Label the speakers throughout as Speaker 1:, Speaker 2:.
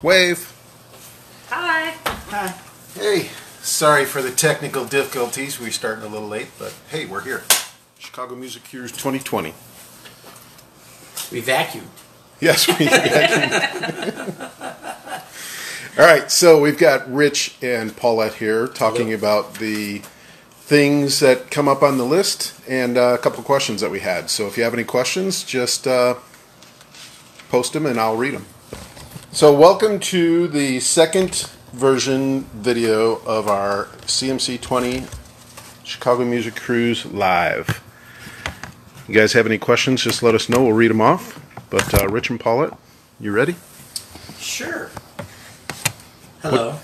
Speaker 1: Wave.
Speaker 2: Hi.
Speaker 1: Hi. Hey, sorry for the technical difficulties. We're starting a little late, but hey, we're here. Chicago Music Cruise 2020.
Speaker 3: We vacuumed.
Speaker 1: Yes, we vacuumed. All right, so we've got Rich and Paulette here talking about the things that come up on the list and a couple of questions that we had. So if you have any questions, just post them and I'll read them. So welcome to the second version video of our CMC 20 Chicago Music Cruise Live. You guys have any questions, just let us know. We'll read them off. But Rich and Paulette, you ready?
Speaker 3: Sure. Hello.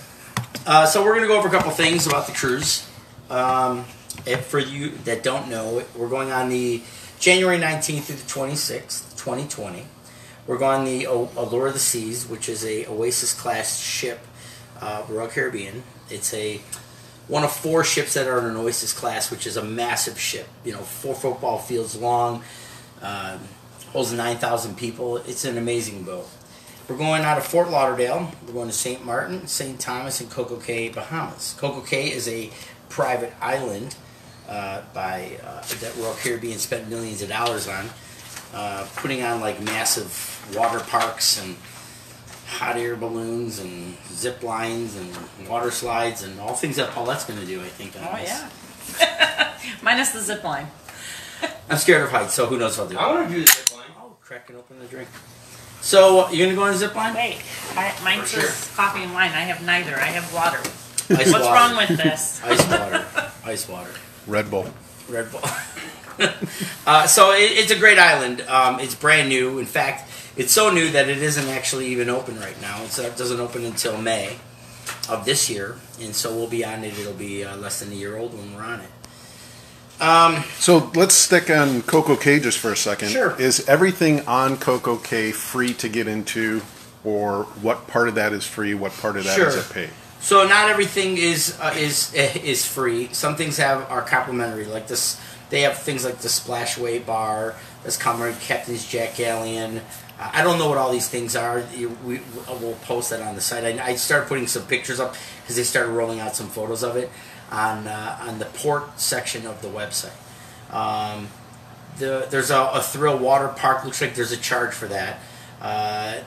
Speaker 3: So we're going to go over a couple things about the cruise. For you that don't know, we're going on the January 19th through the 26th, 2020. We're going the Allure of the Seas, which is a Oasis-class ship, Royal Caribbean. It's one of 4 ships that are in an Oasis class, which is a massive ship. 4 football fields long, holds 9,000 people. It's an amazing boat. We're going out of Fort Lauderdale. We're going to St. Martin, St. Thomas, and Coco Cay, Bahamas. Coco Cay is a private island that Royal Caribbean spent millions of dollars on, putting on like massive water parks and hot air balloons and zip lines and water slides and all things that Paulette's going to do, I think.
Speaker 2: Oh, yeah. Minus the zip line.
Speaker 3: I'm scared of heights, so who knows what I'll do.
Speaker 4: I want to do the zip line.
Speaker 3: Oh, cracking open the drink. So, you're going to go on a zip line?
Speaker 2: Wait, mine says coffee and wine. I have neither. I have water.
Speaker 3: Ice
Speaker 2: What's
Speaker 3: water.
Speaker 2: wrong with this?
Speaker 3: Ice water. Ice water.
Speaker 1: Red Bull.
Speaker 3: Red Bull. So it's a great island. It's brand new. In fact, it's so new that it isn't actually even open right now. It doesn't open until May of this year, and so we'll be on it. It'll be less than a year old when we're on it.
Speaker 1: So let's stick on Coco Cay just for a second.
Speaker 3: Sure.
Speaker 1: Is everything on Coco Cay free to get into, or what part of that is free? What part of that is it paid?
Speaker 3: So not everything is free. Some things are complimentary, like this. They have things like the Splashway Bar, this comrade Captain's Jack Galleon. I don't know what all these things are. We'll post that on the site. I started putting some pictures up because they started rolling out some photos of it on the port section of the website. There's a thrill water park. Looks like there's a charge for that.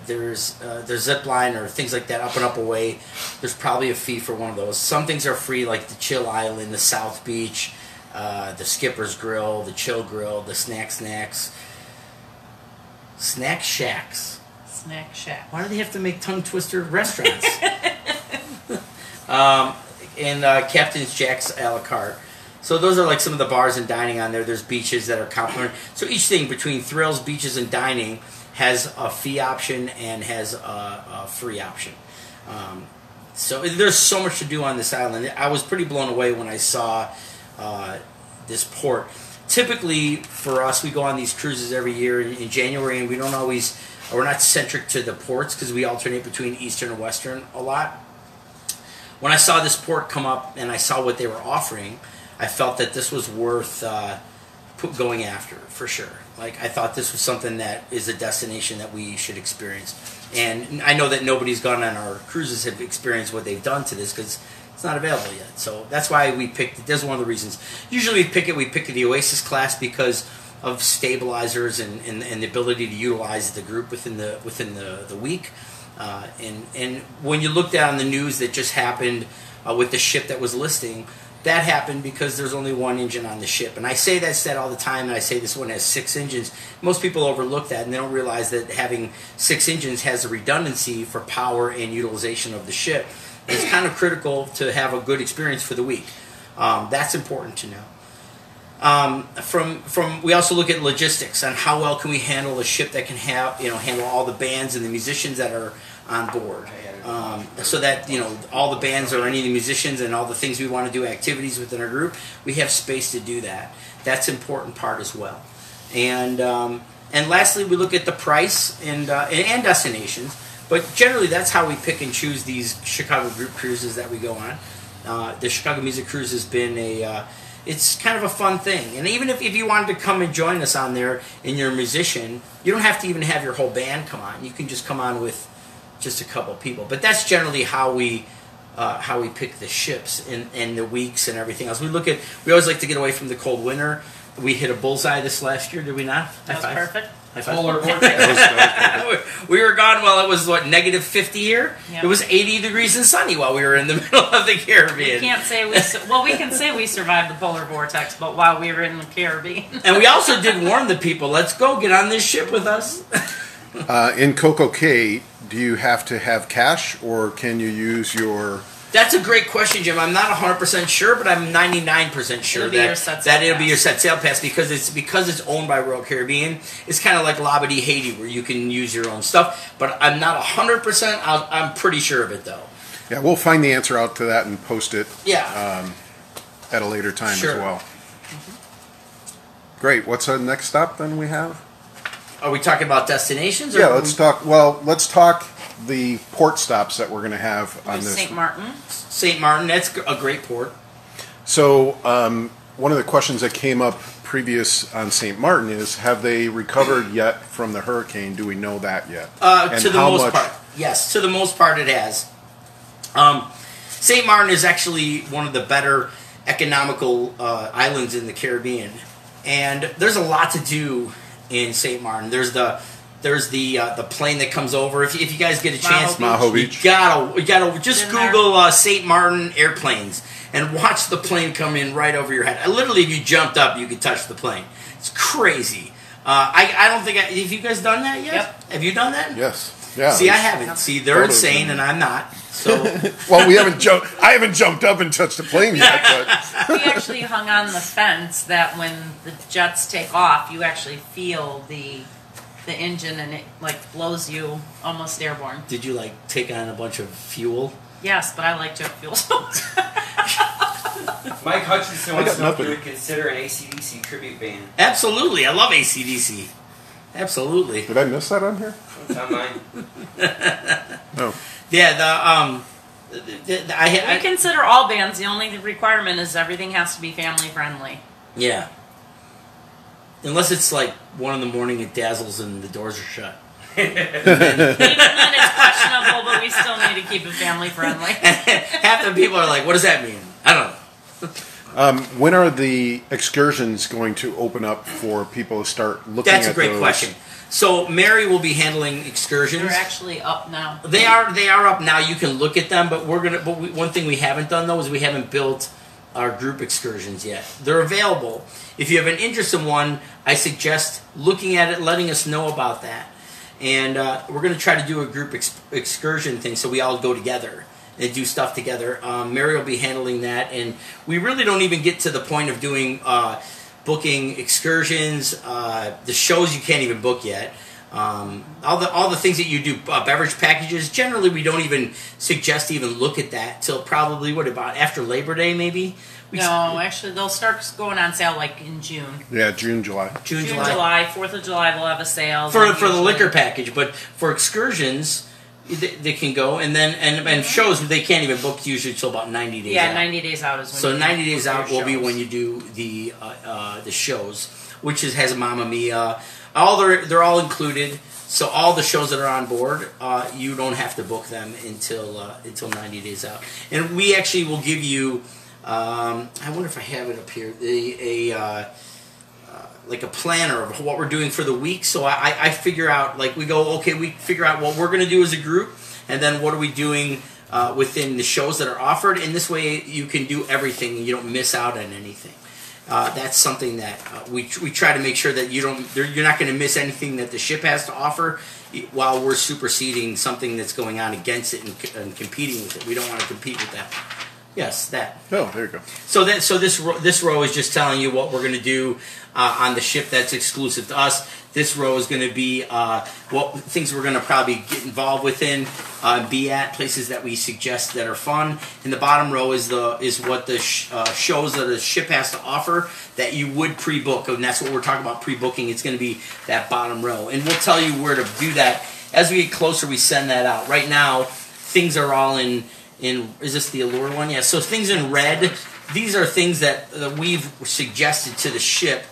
Speaker 3: There's zip line or things like that up and up away. There's probably a fee for one of those. Some things are free, like the Chill Island, the South Beach, the Skipper's Grill, the Chill Grill, the Snack Shacks.
Speaker 2: Snack Shack.
Speaker 3: Why do they have to make tongue twister restaurants? And Captain's Jack's a la carte. So those are like some of the bars and dining on there. There's beaches that are complimentary. So each thing between thrills, beaches, and dining has a fee option and has a free option. So there's so much to do on this island. I was pretty blown away when I saw this port. Typically, for us, we go on these cruises every year in January, and we're not centric to the ports because we alternate between Eastern and Western a lot. When I saw this port come up and I saw what they were offering, I felt that this was worth going after, for sure. Like, I thought this was something that is a destination that we should experience. And I know that nobody's gone on our cruises have experienced what they've done to this because it's not available yet. So that's why we picked it. That's one of the reasons. Usually we pick the Oasis class because of stabilizers and the ability to utilize the group within the week. And when you looked at on the news that just happened with the ship that was listing, that happened because there's only one engine on the ship. And I say that stat all the time, and I say this one has 6 engines. Most people overlook that, and they don't realize that having 6 engines has a redundancy for power and utilization of the ship. And it's kind of critical to have a good experience for the week. That's important to know. We also look at logistics on how well can we handle a ship that can handle all the bands and the musicians that are on board. So that all the bands or any of the musicians and all the things we want to do, activities within our group, we have space to do that. That's an important part as well. And lastly, we look at the price and destinations. But generally, that's how we pick and choose these Chicago group cruises that we go on. The Chicago Music Cruise has been it's kind of a fun thing. And even if you wanted to come and join us on there and you're a musician, you don't have to even have your whole band come on. You can just come on with just a couple people. But that's generally how we pick the ships and the weeks and everything else. We always like to get away from the cold winter. We hit a bullseye this last year, did we not?
Speaker 2: That was perfect.
Speaker 4: Polar vortex.
Speaker 3: We were gone while it was negative 50 here.
Speaker 2: Yep.
Speaker 3: It was 80 degrees and sunny while we were in the middle of the Caribbean.
Speaker 2: We can't say we can say we survived the polar vortex, but while we were in the Caribbean.
Speaker 3: And we also did warn the people, let's go get on this ship with us.
Speaker 1: In Coco Cay, do you have to have cash, or can you use your...
Speaker 3: That's a great question, Jim. I'm not 100% sure, but I'm 99% sure
Speaker 2: It'll be your set sail
Speaker 3: it'll be
Speaker 2: pass.
Speaker 3: your set sail pass because it's owned by Royal Caribbean. It's kind of like Labadee Haiti where you can use your own stuff, but I'm not 100%. I'm pretty sure of it though.
Speaker 1: Yeah, we'll find the answer out to that and post it
Speaker 3: Yeah.
Speaker 1: at a later time
Speaker 3: Sure.
Speaker 1: as well. Great. What's our next stop then we have?
Speaker 3: Are we talking about destinations? Or
Speaker 1: Yeah, let's talk. Well, let's talk the port stops that we're going to have on this.
Speaker 2: St. Martin.
Speaker 3: St. Martin, that's a great port.
Speaker 1: So, one of the questions that came up previous on St. Martin is, have they recovered yet from the hurricane? Do we know that yet? And
Speaker 3: To the
Speaker 1: how
Speaker 3: most
Speaker 1: much-
Speaker 3: part, yes. To the most part, it has. St. Martin is actually one of the better economical islands in the Caribbean, and there's a lot to do in St. Martin. There's the plane that comes over. If you guys get a chance,
Speaker 1: Maho Beach.
Speaker 3: you gotta just
Speaker 2: Been there.
Speaker 3: Google St. Martin airplanes and watch the plane come in right over your head. Literally, if you jumped up, you could touch the plane. It's crazy. I don't think. Have you guys done that yet?
Speaker 2: Yep.
Speaker 3: Have you done that?
Speaker 1: Yes. Yeah.
Speaker 3: See, I haven't. See, they're
Speaker 1: Photos
Speaker 3: insane, and I'm not. So
Speaker 1: Well, we haven't jumped. I haven't jumped up and touched a plane yet. But
Speaker 2: We actually hung on the fence that when the jets take off, you actually feel the engine and it blows you almost airborne.
Speaker 3: did you take on a bunch of fuel?
Speaker 2: Yes, but I like jet fuel.
Speaker 4: Mike Hutchinson
Speaker 1: I
Speaker 4: wants
Speaker 1: got
Speaker 4: to know if
Speaker 1: nothing.
Speaker 4: you would consider an ACDC tribute band.
Speaker 3: Absolutely, I love AC/DC. Absolutely.
Speaker 1: did I miss that on here?
Speaker 4: It's on mine.
Speaker 1: No.
Speaker 3: Yeah.
Speaker 2: We consider all bands. The only requirement is everything has to be family friendly.
Speaker 3: Yeah. Unless it's 1 in the morning, it dazzles and the doors are shut.
Speaker 2: Even then, it's questionable, but we still need to keep it family friendly.
Speaker 3: Half the people are like, "What does that mean?" I don't know.
Speaker 1: When are the excursions going to open up for people to start looking at
Speaker 3: That's a great
Speaker 1: those?
Speaker 3: question. So Mary will be handling excursions.
Speaker 2: They're actually up now.
Speaker 3: They are up now. You can look at them, but one thing we haven't done though is we haven't built our group excursions yet. They're available. If you have an interest in one, I suggest looking at it, letting us know about that, and we're going to try to do a group excursion thing so we all go together and do stuff together. Mary will be handling that, and we really don't even get to the point of doing booking excursions. The shows you can't even book yet. All the things that you do, beverage packages. Generally, we don't even suggest even look at that till probably about after Labor Day, maybe.
Speaker 2: No, actually, they'll start going on sale in June.
Speaker 1: Yeah, June, July.
Speaker 3: June,
Speaker 2: June,
Speaker 3: July.
Speaker 2: July, 4th of July, they'll have a sale.
Speaker 3: For the
Speaker 2: Usually-
Speaker 3: liquor package, but for excursions, they can go, and then and shows they can't even book usually till about 90 days.
Speaker 2: Yeah,
Speaker 3: out.
Speaker 2: 90 days out is when.
Speaker 3: So
Speaker 2: you
Speaker 3: 90 days
Speaker 2: book your
Speaker 3: out will be
Speaker 2: shows.
Speaker 3: when you do the shows, which has Mamma Mia. They're all included. So all the shows that are on board, you don't have to book them until 90 days out. And we actually will give you. I wonder if I have it up here. Like a planner of what we're doing for the week. So I figure out, we figure out what we're going to do as a group, and then what are we doing within the shows that are offered. And this way you can do everything and you don't miss out on anything. That's something that we try to make sure that you're not going to miss anything that the ship has to offer while we're superseding something that's going on against it and competing with it. We don't want to compete with that. Yes, that.
Speaker 1: Oh, there you go.
Speaker 3: So this row is just telling you what we're going to do on the ship that's exclusive to us. This row is going to be what things we're going to probably get involved within, be at places that we suggest that are fun. And the bottom row is what the shows that the ship has to offer that you would pre-book, and that's what we're talking about pre-booking. It's going to be that bottom row, and we'll tell you where to do that as we get closer. We send that out. Right now, things are all in. Is this the Allure one? Yeah. So things in red. These are things that we've suggested to the ship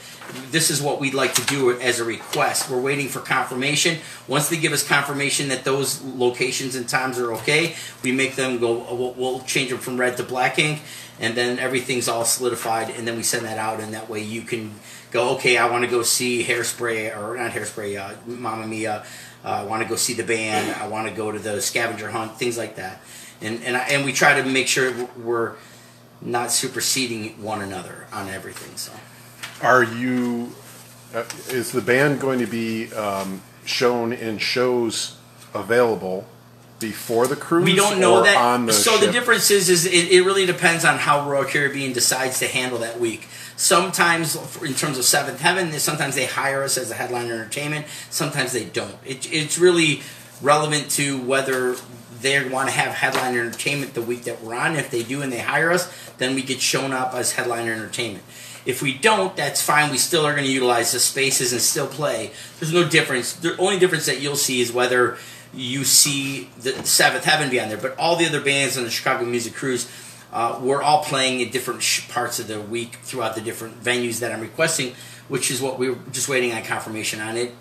Speaker 3: this is what we'd like to do as a request. We're waiting for confirmation. Once they give us confirmation that those locations and times are okay, we make them go, we'll change them from red to black ink, and then everything's all solidified, and then we send that out, and that way you can go, okay, I want to go see Hairspray, or not Hairspray, Mamma Mia, I want to go see the band, I want to go to the scavenger hunt, things like that. And we try to make sure we're not superseding one another on everything. So,
Speaker 1: Are you? Is the band going to be shown in shows available before the cruise?
Speaker 3: We don't know
Speaker 1: or
Speaker 3: that.
Speaker 1: On the
Speaker 3: so
Speaker 1: ship?
Speaker 3: the difference is it really depends on how Royal Caribbean decides to handle that week. Sometimes, in terms of Seventh Heaven, sometimes they hire us as a headliner entertainment. Sometimes they don't. It's really relevant to whether they want to have headliner entertainment the week that we're on. If they do and they hire us, then we get shown up as headliner entertainment. If we don't, that's fine. We still are going to utilize the spaces and still play. There's no difference. The only difference that you'll see is whether you see the Seventh Heaven be on there. But all the other bands on the Chicago Music Cruise, we're all playing in different parts of the week throughout the different venues that I'm requesting, which is what we're just waiting on confirmation on it.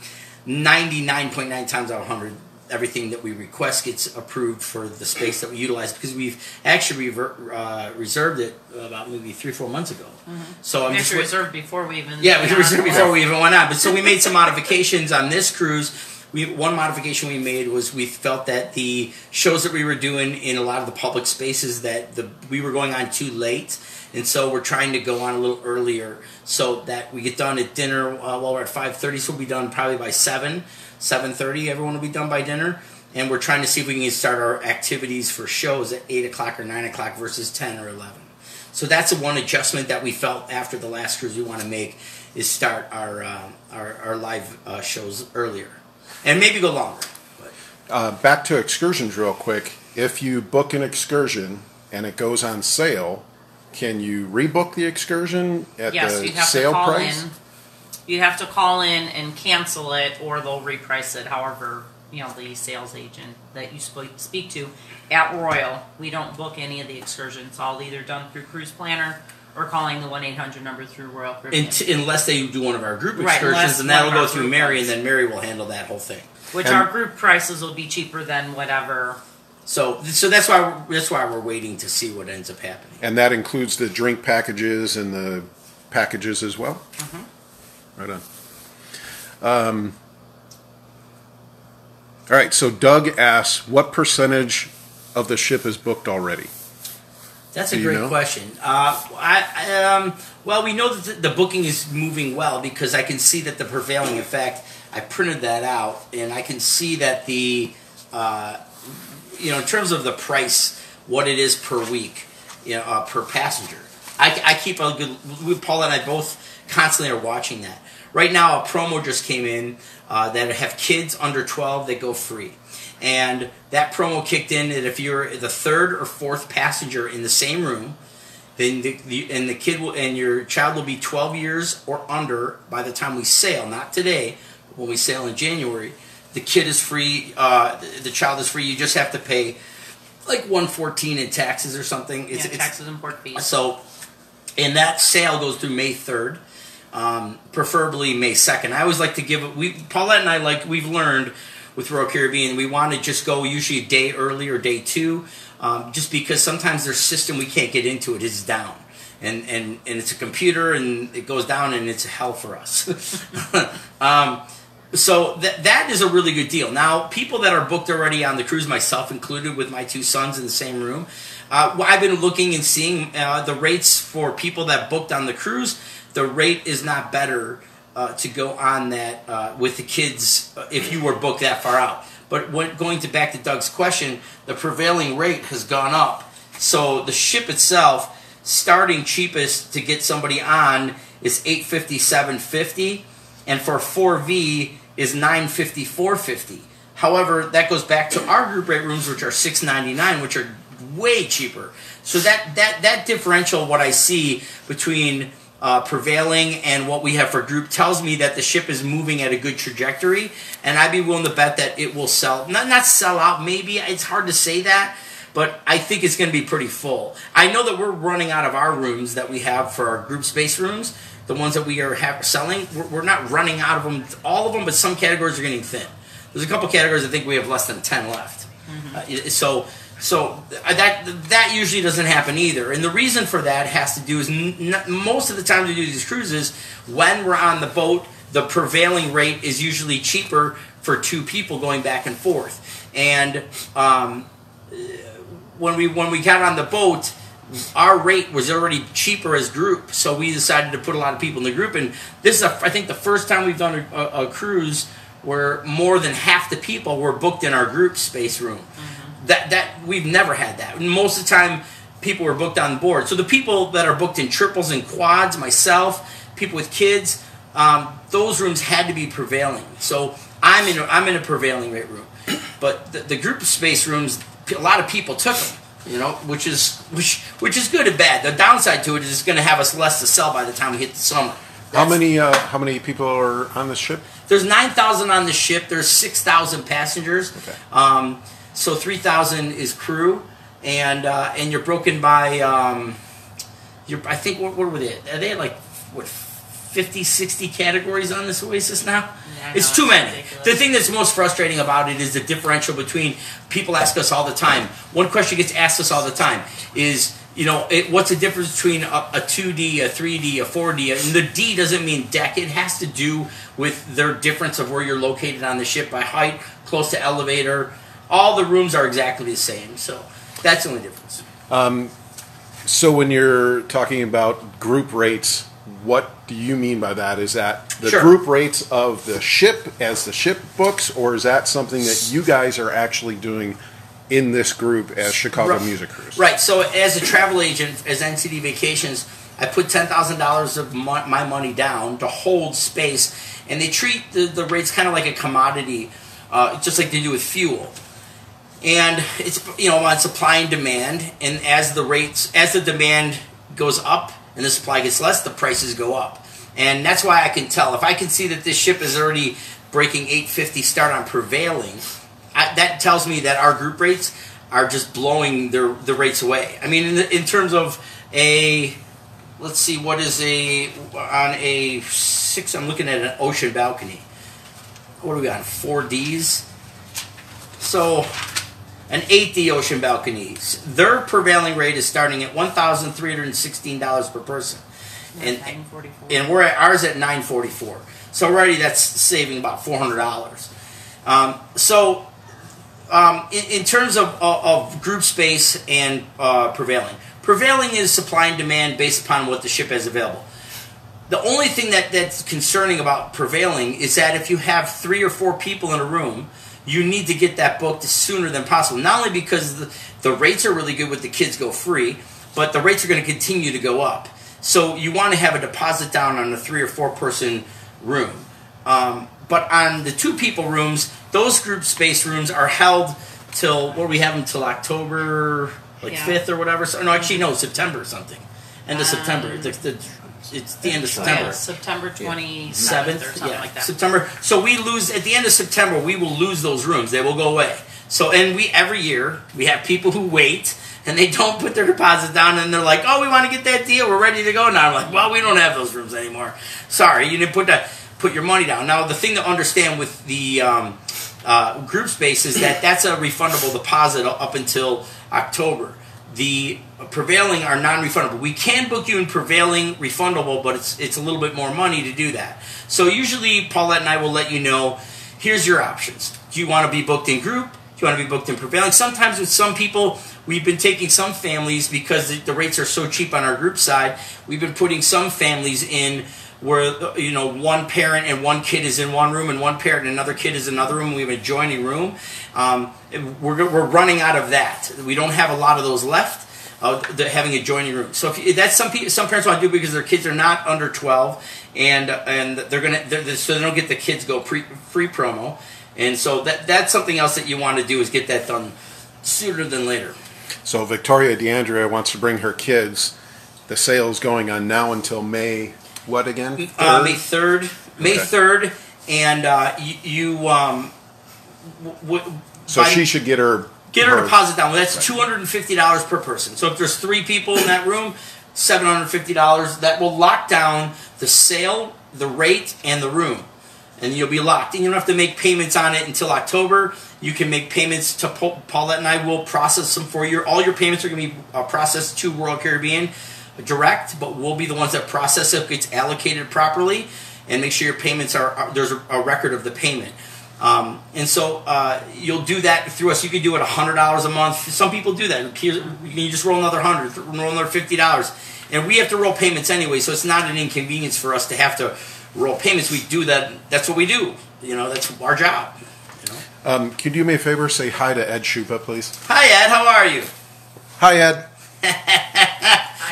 Speaker 3: 99.9 times out of 100, everything that we request gets approved for the space that we utilize, because we've actually reserved it about maybe 3-4 months ago.
Speaker 2: Mm-hmm.
Speaker 3: So I'm
Speaker 2: We
Speaker 3: just
Speaker 2: actually reserved before we even
Speaker 3: we reserved before we even went on. But so we made some modifications on this cruise. One modification we made was we felt that the shows that we were doing in a lot of the public spaces that we were going on too late, and so we're trying to go on a little earlier so that we get done at dinner. While we're at 5:30, so we'll be done probably by 7:30. Everyone will be done by dinner, and we're trying to see if we can start our activities for shows at 8 o'clock or 9 o'clock versus 10 or 11. So that's the one adjustment that we felt after the last cruise we want to make, is start our live shows earlier. And maybe go longer.
Speaker 1: Back to excursions real quick. If you book an excursion and it goes on sale, can you rebook the excursion at the sale price?
Speaker 2: You have to call in and cancel it, or they'll reprice it. However, the sales agent that you speak to at Royal, we don't book any of the excursions. It's all either done through Cruise Planner or calling the 1-800 number through Royal Caribbean.
Speaker 3: Unless they do one of our group excursions, and that'll go through Mary, and then Mary will handle that whole thing.
Speaker 2: Which our group prices will be cheaper than whatever.
Speaker 3: So that's why we're waiting to see what ends up happening.
Speaker 1: And that includes the drink packages and the packages as well?
Speaker 2: Mm-hmm.
Speaker 1: Right on. All right, so Doug asks, what percentage of the ship is booked already?
Speaker 3: That's a great question. Well, we know that the booking is moving well, because I can see that the prevailing effect, I printed that out, and I can see that the, in terms of the price, what it is per week, per passenger. I keep a good, Paula and I both constantly are watching that. Right now, a promo just came in that have kids under 12 that go free. And that promo kicked in that if you're the third or fourth passenger in the same room, then the kid will, and your child will be 12 years or under by the time we sail. Not today, but when we sail in January. The kid is free. The child is free. You just have to pay like $114 in taxes or something.
Speaker 2: It's taxes and port fees.
Speaker 3: So, and that sale goes through May 3rd. Preferably May 2nd. I always like to give it. Paulette and I, we've learned with Royal Caribbean, we want to just go usually a day early or day 2, just because sometimes their system, we can't get into it, is down. And it's a computer, and it goes down, and it's hell for us. So that is a really good deal. Now, people that are booked already on the cruise, myself included, with my 2 sons in the same room, I've been looking and seeing the rates for people that booked on the cruise. The rate is not better to go on that with the kids if you were booked that far out. But going back to Doug's question, the prevailing rate has gone up. So the ship itself, starting cheapest to get somebody on is $850, $750, and for 4V is $950, $450. However, that goes back to our group rate rooms, which are $699, which are way cheaper. So that differential, what I see between prevailing and what we have for group, tells me that the ship is moving at a good trajectory, and I'd be willing to bet that it will sell, not sell out, maybe, it's hard to say that, but I think it's going to be pretty full. I know that we're running out of our rooms that we have for our group space rooms, the ones that we are selling. We're not running out of them, all of them, but some categories are getting thin. There's a couple categories I think we have less than 10 left. So that usually doesn't happen either. And the reason for that has to do is most of the time we do these cruises, when we're on the boat, the prevailing rate is usually cheaper for two people going back and forth. And when we got on the boat, our rate was already cheaper as group, so we decided to put a lot of people in the group. And this is, I think, the first time we've done a cruise where more than half the people were booked in our group space room. That we've never had that. Most of the time, people were booked on board. So the people that are booked in triples and quads, myself, people with kids, those rooms had to be prevailing. So I'm in a prevailing rate room, but the group space rooms, a lot of people took them. Which is good and bad. The downside to it is it's going to have us less to sell by the time we hit the summer.
Speaker 1: How many people are on the ship?
Speaker 3: There's 9,000 on the ship. There's 6,000 passengers.
Speaker 1: Okay.
Speaker 3: So 3,000 is crew, and you're broken by I think what were they? Are they like 50, 60 categories on this Oasis now?
Speaker 2: Yeah,
Speaker 3: it's too many.
Speaker 2: ridiculous.
Speaker 3: The thing that's most frustrating about it is the differential between, people ask us all the time. One question gets asked us all the time is, what's the difference between a 2D, a 3D, a 4D? And the D doesn't mean deck. It has to do with their difference of where you're located on the ship by height, close to elevator. All the rooms are exactly the same. So that's the only difference.
Speaker 1: So when you're talking about group rates, what do you mean by that? Is that the group rates of the ship as the ship books, or is that something that you guys are actually doing in this group as Chicago Music Cruise?
Speaker 3: Right. So as a travel agent, as NCD Vacations, I put $10,000 of my money down to hold space, and they treat the rates kind of like a commodity, just like they do with fuel. And it's on supply and demand, and as the demand goes up and the supply gets less, the prices go up. And that's why I can tell. If I can see that this ship is already breaking $850 start on prevailing, that tells me that our group rates are just blowing the rates away. I mean, in terms of let's see, what is on a 6, I'm looking at an ocean balcony. What do we got, 4Ds? So an 8D ocean balconies, their prevailing rate is starting at $1,316 per person. And we're at ours at $944. So already that's saving about $400. In terms of group space and prevailing is supply and demand based upon what the ship has available. The only thing that's concerning about prevailing is that if you have 3 or 4 people in a room, you need to get that booked sooner than possible. Not only because the rates are really good with the kids go free, but the rates are going to continue to go up. So you want to have a deposit down on a 3 or 4 person room. But on the 2 people rooms, those group space rooms are held till, what do we have them till October 5th or whatever? So, no, actually, no, September or something. End of September. It's the end of September.
Speaker 2: September 27th or something like that.
Speaker 3: September. So we lose, at the end of September, we will lose those rooms. They will go away. So, and every year, we have people who wait, and they don't put their deposit down, and they're like, oh, we want to get that deal. We're ready to go now. I'm like, well, we don't have those rooms anymore. Sorry, you didn't put your money down. Now, the thing to understand with the group space is that's a refundable deposit up until October. The prevailing are non-refundable. We can book you in prevailing refundable, but it's a little bit more money to do that. So usually Paulette and I will let you know, here's your options. Do you want to be booked in group? Do you want to be booked in prevailing? Sometimes with some people, we've been taking some families because the rates are so cheap on our group side. We've been putting some families in where one parent and one kid is in one room and one parent and another kid is in another room. We have an adjoining room. We're running out of that. We don't have a lot of those left. Having adjoining rooms. So that's some parents want to do because their kids are not under 12, and so they don't get the kids go free promo, and so that's something else that you want to do is get that done sooner than later.
Speaker 1: So Victoria DeAndrea wants to bring her kids. The sale is going on now until May. What again?
Speaker 3: May 3rd. May 3rd, and
Speaker 1: So she should get her
Speaker 3: Get her deposit down. Well, that's $250 per person. So if there's 3 people in that room, $750. That will lock down the sale, the rate, and the room. And you'll be locked. And you don't have to make payments on it until October. You can make payments to Paulette, and I will process them for you. All your payments are going to be processed to Royal Caribbean direct, but we'll be the ones that process it. It's allocated properly, and make sure your payments there's a record of the payment. And so you'll do that through us. You can do it $100 a month. Some people do that. You just roll another $100, roll another $50, and we have to roll payments anyway. So it's not an inconvenience for us to have to roll payments. We do that. That's what we do. That's our job.
Speaker 1: Can you do me a favor? Say hi to Ed Schupa, please.
Speaker 3: Hi, Ed. How are you?
Speaker 1: Hi, Ed.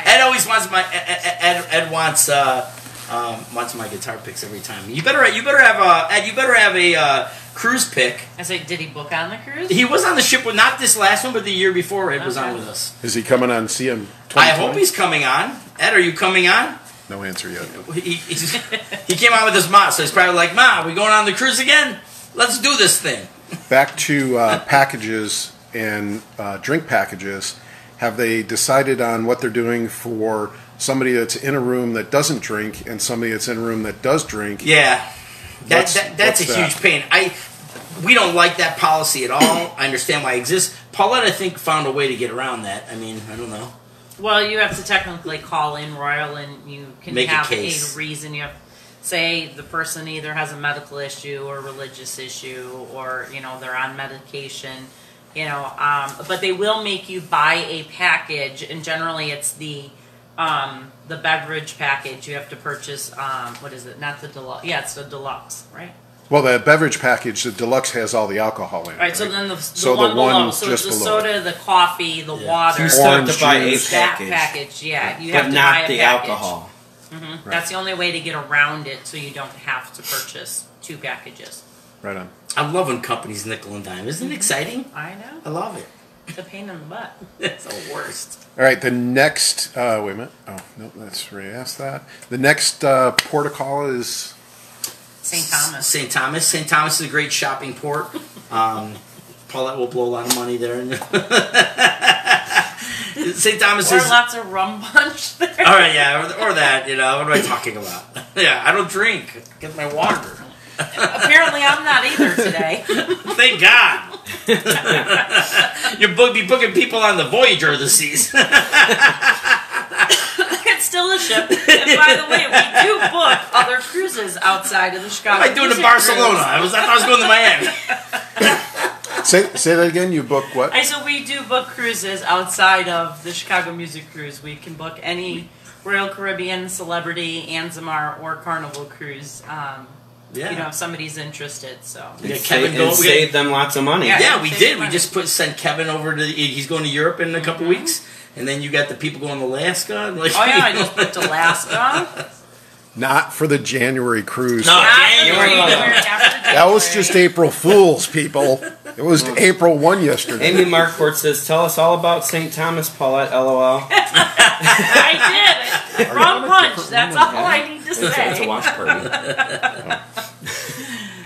Speaker 3: Ed always wants Ed wants my guitar picks every time. You better have a cruise pick.
Speaker 2: I say, did he book on the cruise?
Speaker 3: He was on the ship, not this last one, but the year before. Ed was on with us.
Speaker 1: Is he coming on CM 2020?
Speaker 3: I hope he's coming on. Ed, are you coming on?
Speaker 1: No answer yet.
Speaker 3: He came out with his ma, so he's probably like, "Ma, we going on the cruise again? Let's do this thing."
Speaker 1: Back to packages and drink packages. Have they decided on what they're doing for somebody that's in a room that doesn't drink and somebody that's in a room that does drink?
Speaker 3: Yeah, that's a huge pain. We don't like that policy at all. I understand why it exists. Paulette, I think, found a way to get around that. I mean, I don't know.
Speaker 2: Well, you have to technically call in Royal, and you can
Speaker 3: Make
Speaker 2: have
Speaker 3: a case.
Speaker 2: a reason. You have say the person either has a medical issue or religious issue, or they're on medication. But they will make you buy a package, and generally it's the beverage package. You have to purchase. What is it? Not the deluxe. Yeah, it's the deluxe, right?
Speaker 1: Well, the beverage package, the deluxe, has all the alcohol in it.
Speaker 2: Right. So then the
Speaker 1: so
Speaker 2: one
Speaker 1: the
Speaker 2: below.
Speaker 1: one
Speaker 2: So
Speaker 1: just
Speaker 2: it's the
Speaker 1: below.
Speaker 2: soda, the coffee, the water.
Speaker 5: You still have
Speaker 1: Orange
Speaker 5: to buy a
Speaker 1: juice.
Speaker 2: That
Speaker 5: package,
Speaker 2: package, yeah. You
Speaker 5: but
Speaker 2: have to
Speaker 5: not
Speaker 2: buy a
Speaker 5: the
Speaker 2: package.
Speaker 5: alcohol.
Speaker 2: Mm-hmm. That's the only way to get around it, so you don't have to purchase 2 packages.
Speaker 1: Right on.
Speaker 3: I love when companies nickel and dime. Isn't it exciting?
Speaker 2: I know.
Speaker 3: I love it.
Speaker 2: It's a pain in the butt.
Speaker 3: It's the worst.
Speaker 1: All right, the next... wait a minute. Oh, no, that's already asked that. The next port of call is...
Speaker 2: St. Thomas.
Speaker 3: St. Thomas. St. Thomas is a great shopping port. Paulette will blow a lot of money there. St. Thomas
Speaker 2: Or
Speaker 3: is...
Speaker 2: lots of rum punch there.
Speaker 3: All right, yeah, or that, what am I talking about? Yeah, I don't drink. Get my water.
Speaker 2: Apparently I'm not either today.
Speaker 3: Thank God. You'll be booking people on the Voyager of the seas.
Speaker 2: It's still a ship. And by the way, we do book other cruises outside of the Chicago.
Speaker 3: I do it in
Speaker 2: Music
Speaker 3: Barcelona.
Speaker 2: Cruise.
Speaker 3: I thought I was going to Miami.
Speaker 1: Say that again. You book what?
Speaker 2: So we do book cruises outside of the Chicago Music Cruise. We can book any Royal Caribbean, Celebrity, Anzamar, or Carnival cruise. If somebody's interested. So
Speaker 3: Yeah, Kevin
Speaker 5: And save them lots of money.
Speaker 3: Yeah, we
Speaker 2: Save
Speaker 3: did. We
Speaker 2: money.
Speaker 3: just sent Kevin over to. He's going to Europe in a couple weeks, and then you got the people going to Alaska. And like,
Speaker 2: oh yeah, I just booked Alaska.
Speaker 1: Not for the January cruise.
Speaker 3: No.
Speaker 2: Not
Speaker 3: January.
Speaker 2: after
Speaker 1: That was
Speaker 2: January.
Speaker 1: just April Fool's, people. It was April 1 yesterday.
Speaker 5: Amy Markport says, "Tell us all about St. Thomas, Paulette." LOL.
Speaker 2: I did. Wrong punch. That's all I need to
Speaker 5: It's a
Speaker 2: say.
Speaker 5: wash party.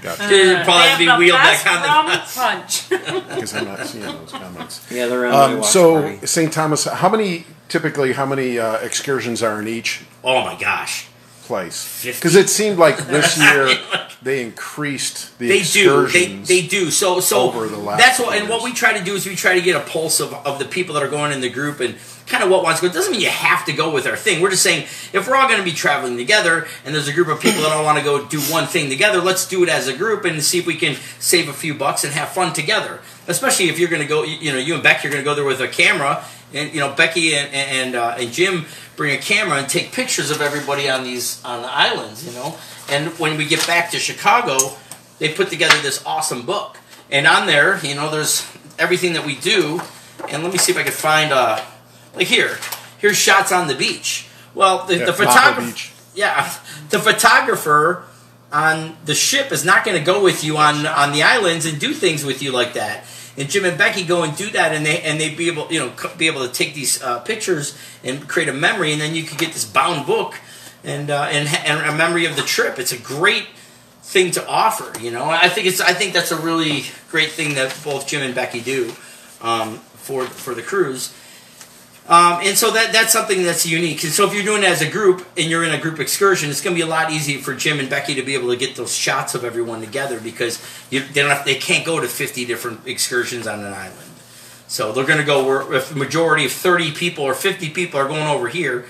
Speaker 1: Gotcha.
Speaker 3: You'd
Speaker 2: They
Speaker 3: probably
Speaker 2: have
Speaker 3: be
Speaker 2: the
Speaker 3: wheeled
Speaker 2: best
Speaker 3: back on
Speaker 2: rum
Speaker 3: the.
Speaker 2: punch.
Speaker 1: Because I'm not seeing those comments.
Speaker 5: Yeah, they're on my watch
Speaker 1: So,
Speaker 5: party.
Speaker 1: St. Thomas, how many excursions are in each
Speaker 3: Oh my gosh.
Speaker 1: place?
Speaker 3: 50.
Speaker 1: Because it seemed like this year they increased the
Speaker 3: They do.
Speaker 1: excursions.
Speaker 3: They do. So
Speaker 1: over the last
Speaker 3: that's what.
Speaker 1: few
Speaker 3: And what
Speaker 1: years.
Speaker 3: we try to do is we try to get a pulse of the people that are going in the group and kind of what wants to go. It doesn't mean you have to go with our thing. We're just saying if we're all going to be traveling together and there's a group of people that all want to go do one thing together, let's do it as a group and see if we can save a few bucks and have fun together. Especially if you're going to go, you and Becky are going to go there with a camera, and Becky and Jim bring a camera and take pictures of everybody on the islands, And when we get back to Chicago, they put together this awesome book, and on there, there's everything that we do. And let me see if I can find here's shots on the beach. Well, the
Speaker 1: Mapa
Speaker 3: photographer,
Speaker 1: Beach.
Speaker 3: the photographer on the ship is not going to go with you on the islands and do things with you like that. And Jim and Becky go and do that, and they be able to take these pictures and create a memory, and then you could get this bound book and a memory of the trip. It's a great thing to offer. I think that's a really great thing that both Jim and Becky do. for the cruise. And so that's something that's unique. And so if you're doing it as a group and you're in a group excursion, it's going to be a lot easier for Jim and Becky to be able to get those shots of everyone together because they can't go to 50 different excursions on an island. So they're going to go where if the majority of 30 people or 50 people are going over here,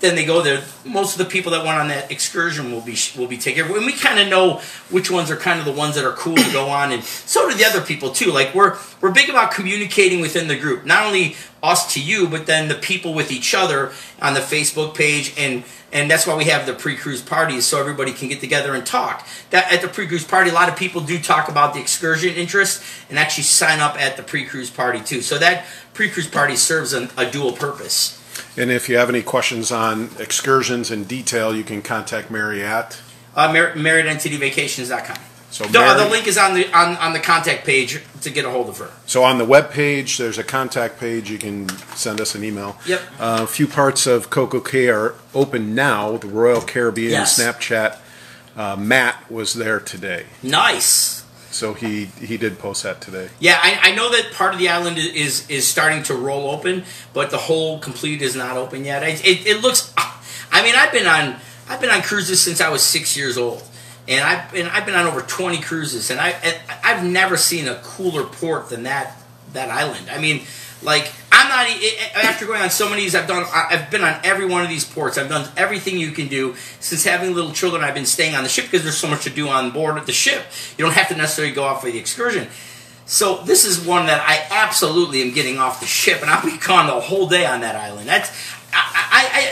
Speaker 3: then they go there. Most of the people that went on that excursion will be taken. And we kind of know which ones are kind of the ones that are cool to go on, and so do the other people too. Like we're big about communicating within the group, not only us to you, but then the people with each other on the Facebook page, and that's why we have the pre-cruise parties so everybody can get together and talk. That at the pre-cruise party, a lot of people do talk about the excursion interest and actually sign up at the pre-cruise party too. So that pre-cruise party serves a dual purpose.
Speaker 1: And if you have any questions on excursions in detail, you can contact Mary at
Speaker 3: MarriedEntityVacations.com.
Speaker 1: So
Speaker 3: the link is on the contact page to get a hold of her.
Speaker 1: So on the web page, there's a contact page. You can send us an email.
Speaker 3: Yep.
Speaker 1: A few parts of Coco Cay are open now. The Royal Caribbean
Speaker 3: Yes.
Speaker 1: Snapchat. Matt was there today.
Speaker 3: Nice.
Speaker 1: So he did post that today.
Speaker 3: Yeah, I know that part of the island is starting to roll open, but the whole complete is not open yet. It looks. I mean, I've been on cruises since I was 6 years old, and I've been on over 20 cruises, and I've never seen a cooler port than that island. I mean, like I'm not after going on so many of these. I've been on every one of these ports. I've done everything you can do since having little children. I've been staying on the ship because there's so much to do on board of the ship. You don't have to necessarily go off for the excursion. So this is one that I absolutely am getting off the ship, and I'll be gone the whole day on that island.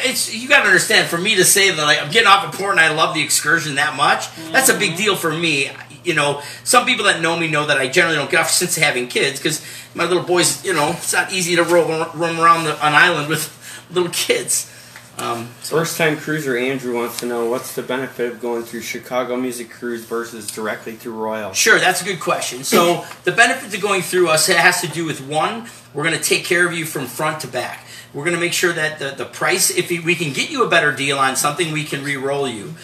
Speaker 3: It's you got to understand. For me to say that I'm getting off a port and I love the excursion that much, that's a big deal for me. You know, some people that know me know that I generally don't get off since having kids because my little boys, it's not easy to roam around an island with little kids.
Speaker 5: First-time cruiser Andrew wants to know what's the benefit of going through Chicago Music Cruise versus directly through Royal?
Speaker 3: Sure, that's a good question. So the benefit to going through us has to do with, one, we're going to take care of you from front to back. We're going to make sure that the price, if we can get you a better deal on something, we can re-roll you.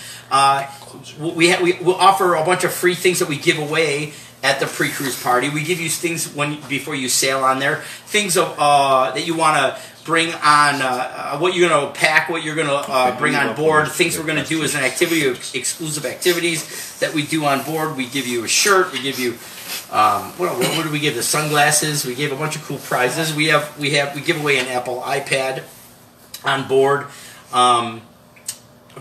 Speaker 3: We'll offer a bunch of free things that we give away at the pre-cruise party. We give you things before you sail on there, things that you want to bring on, what you're going to pack, what you're going to bring on board, things we're going to do as an activity, exclusive activities that we do on board. We give you a shirt. We give you what do we give? The sunglasses. We gave a bunch of cool prizes. We give away an Apple iPad on board.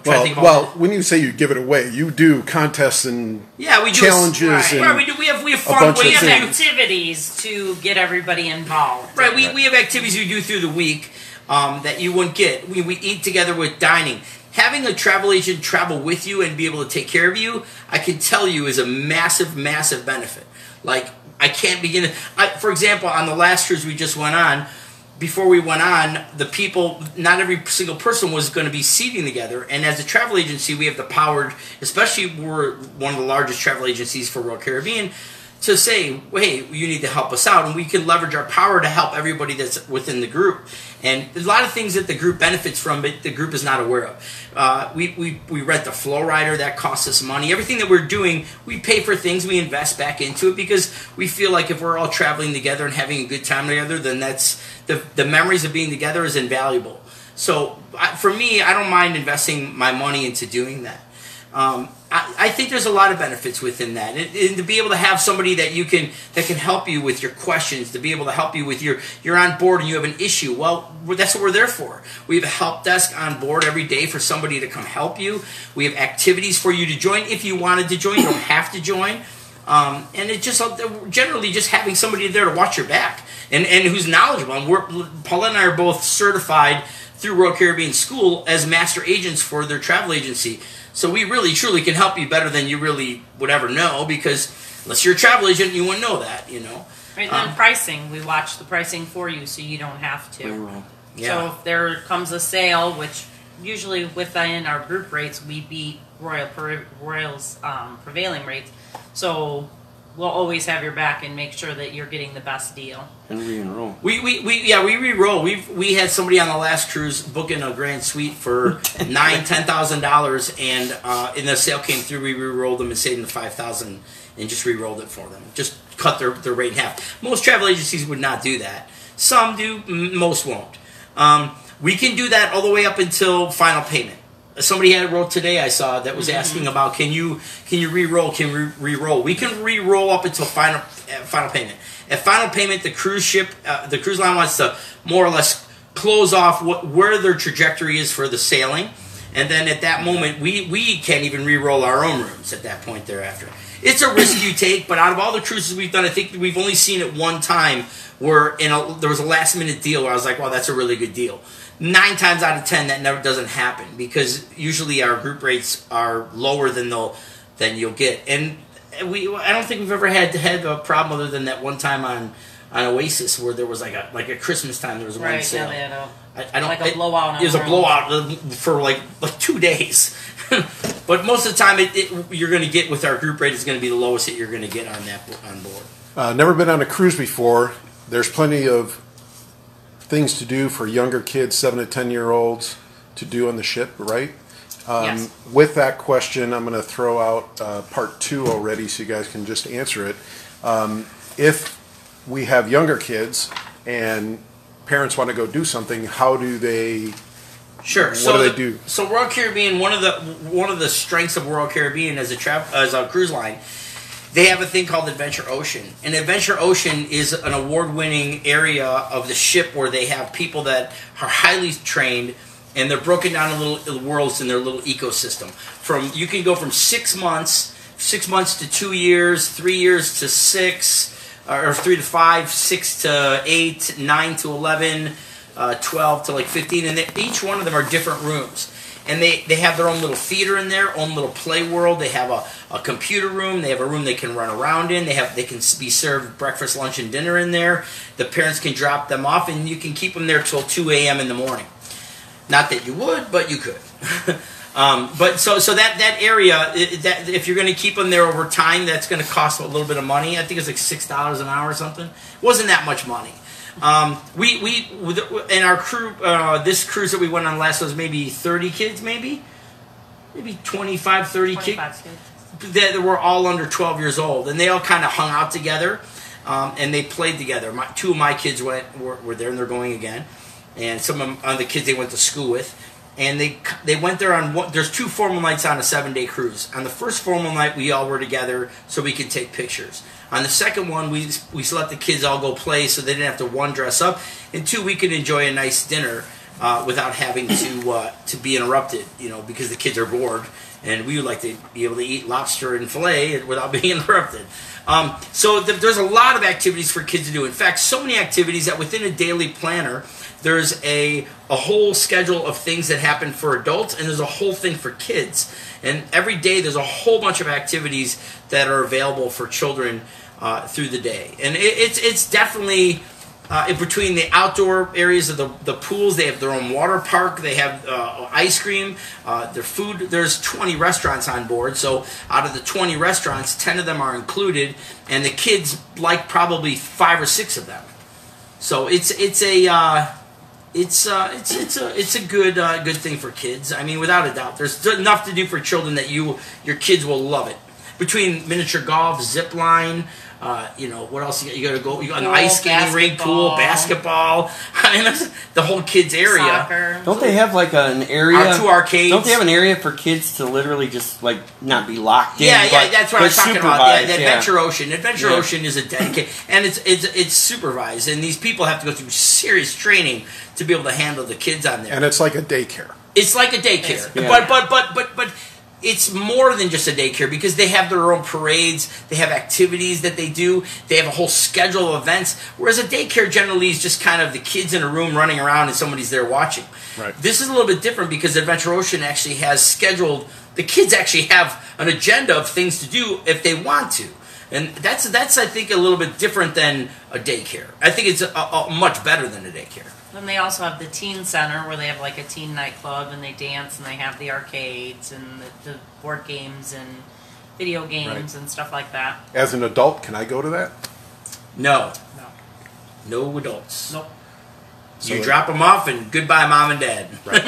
Speaker 1: Well, when you say you give it away, you do contests and
Speaker 3: we do
Speaker 1: challenges.
Speaker 2: Right.
Speaker 1: And
Speaker 3: right, we have fun.
Speaker 2: We have activities to get everybody involved.
Speaker 3: Right, we have activities we do through the week that you wouldn't get. We eat together with dining. Having a travel agent travel with you and be able to take care of you, I can tell you, is a massive, massive benefit. Like, I can't begin to... for example, on the last cruise we just went on, before we went on, the people, not every single person was going to be seating together. And as a travel agency, we have the power, especially we're one of the largest travel agencies for Royal Caribbean, to say, hey, you need to help us out. And we can leverage our power to help everybody that's within the group. And there's a lot of things that the group benefits from, but the group is not aware of. We rent the flow rider. That costs us money. Everything that we're doing, we pay for things. We invest back into it because we feel like if we're all traveling together and having a good time together, then that's the memories of being together is invaluable. So for me, I don't mind investing my money into doing that. I think there's a lot of benefits within that, and to be able to have somebody that can help you with your questions, to be able to help you with you're on board and you have an issue. Well, that's what we're there for. We have a help desk on board every day for somebody to come help you. We have activities for you to join if you wanted to join. You don't have to join. And it's just generally just having somebody there to watch your back and who's knowledgeable. And Paula and I are both certified through Royal Caribbean School as master agents for their travel agency. So we really, truly can help you better than you really would ever know, because unless you're a travel agent, you wouldn't know that,
Speaker 2: Right, and then pricing. We watch the pricing for you so you don't have to.
Speaker 3: Yeah.
Speaker 2: So if there comes a sale, which usually within our group rates, we beat Royal's prevailing rates. So we'll always have your back and make sure that you're getting the best deal.
Speaker 5: And re-enroll.
Speaker 3: We re-roll. We had somebody on the last cruise booking a grand suite for $10,000, and the sale came through. We re-rolled them and saved them $5,000 and just re-rolled it for them. Just cut their rate in half. Most travel agencies would not do that. Some do, most won't. We can do that all the way up until final payment. Somebody had wrote today I saw that was asking about can you re-roll? Can we re-roll? We can re-roll up until final payment. At final payment, the cruise line wants to more or less close off where their trajectory is for the sailing, and then at that moment we can't even re-roll our own rooms at that point thereafter. It's a risk you take, but out of all the cruises we've done, I think we've only seen it one time where there was a last minute deal where I was like, wow, that's a really good deal. 9 times out of 10 that never doesn't happen because usually our group rates are lower than you'll get. And I don't think we've ever had a problem other than that one time on Oasis where there was like a Christmas time there was one sale.
Speaker 2: Yeah, they had a blowout.
Speaker 3: It was a blowout for like 2 days. But most of the time, you're going to get with our group rate is going to be the lowest that you're going to get on board.
Speaker 1: Never been on a cruise before. There's plenty of things to do for younger kids, 7 to 10-year-olds, to do on the ship, right?
Speaker 2: Yes.
Speaker 1: With that question, I'm going to throw out part 2 already, so you guys can just answer it. If we have younger kids and parents want to go do something, how do they?
Speaker 3: Sure.
Speaker 1: What do they do?
Speaker 3: So Royal Caribbean, one of the strengths of Royal Caribbean as a cruise line, they have a thing called Adventure Ocean. And Adventure Ocean is an award-winning area of the ship where they have people that are highly trained, and they're broken down in little worlds in their little ecosystem. You can go from 6 months to 2 years, 3 years to 6, or 3 to 5, 6 to 8, 9 to 11. 12 to like 15, and each one of them are different rooms. And they have their own little theater in there, own little play world. They have a computer room. They have a room they can run around in. They can be served breakfast, lunch, and dinner in there. The parents can drop them off, and you can keep them there till 2 a.m. in the morning. Not that you would, but you could. But so that area, if you're going to keep them there over time, that's going to cost a little bit of money. I think it's like $6 an hour or something. It wasn't that much money. We in our crew, this cruise that we went on last was maybe 30 kids, maybe 25, 30 kids that were all under 12 years old, and they all kind of hung out together, and they played together. 2 of my kids were there, and they're going again, and some of the kids they went to school with, and they went there on there's 2 formal nights on a 7-day cruise. On the first formal night, we all were together so we could take pictures. On the second one, we let the kids all go play so they didn't have to, 1, dress up, and 2, we could enjoy a nice dinner without having to be interrupted, because the kids are bored, and we would like to be able to eat lobster and filet without being interrupted. So there's a lot of activities for kids to do. In fact, so many activities that within a daily planner, there's a whole schedule of things that happen for adults, and there's a whole thing for kids. And every day there's a whole bunch of activities that are available for children through the day. And it's definitely in between the outdoor areas of the pools. They have their own water park. They have ice cream, their food. There's 20 restaurants on board. So out of the 20 restaurants, 10 of them are included, and the kids like probably 5 or 6 of them. So it's a good thing for kids. I mean, without a doubt, there's enough to do for children that your kids will love it. Between miniature golf, zip line, what else you got to go? You got an ice skating rink, pool, basketball. I mean, that's the whole kids area.
Speaker 2: Soccer.
Speaker 5: Don't they have like an area?
Speaker 3: 2 arcades.
Speaker 5: Don't they have an area for kids to literally just like not be locked in?
Speaker 3: Yeah, that's what I was talking about. The Adventure
Speaker 5: yeah.
Speaker 3: Ocean. Adventure Ocean is a dedicated, and it's supervised, and these people have to go through serious training to be able to handle the kids on there.
Speaker 1: And it's like a daycare.
Speaker 3: It's like a daycare,
Speaker 5: Yeah.
Speaker 3: but it's more than just a daycare because they have their own parades, they have activities that they do, they have a whole schedule of events, whereas a daycare generally is just kind of the kids in a room running around and somebody's there watching.
Speaker 1: Right.
Speaker 3: This is a little bit different because Adventure Ocean actually has scheduled, the kids actually have an agenda of things to do if they want to. And that's I think, a little bit different than a daycare. I think it's a much better than a daycare.
Speaker 2: Then they also have the teen center where they have like a teen nightclub and they dance and they have the arcades and the board games and video games and stuff like that.
Speaker 1: As an adult, can I go to that?
Speaker 3: No adults.
Speaker 2: Nope.
Speaker 3: You drop them off and goodbye, mom and dad.
Speaker 1: Right.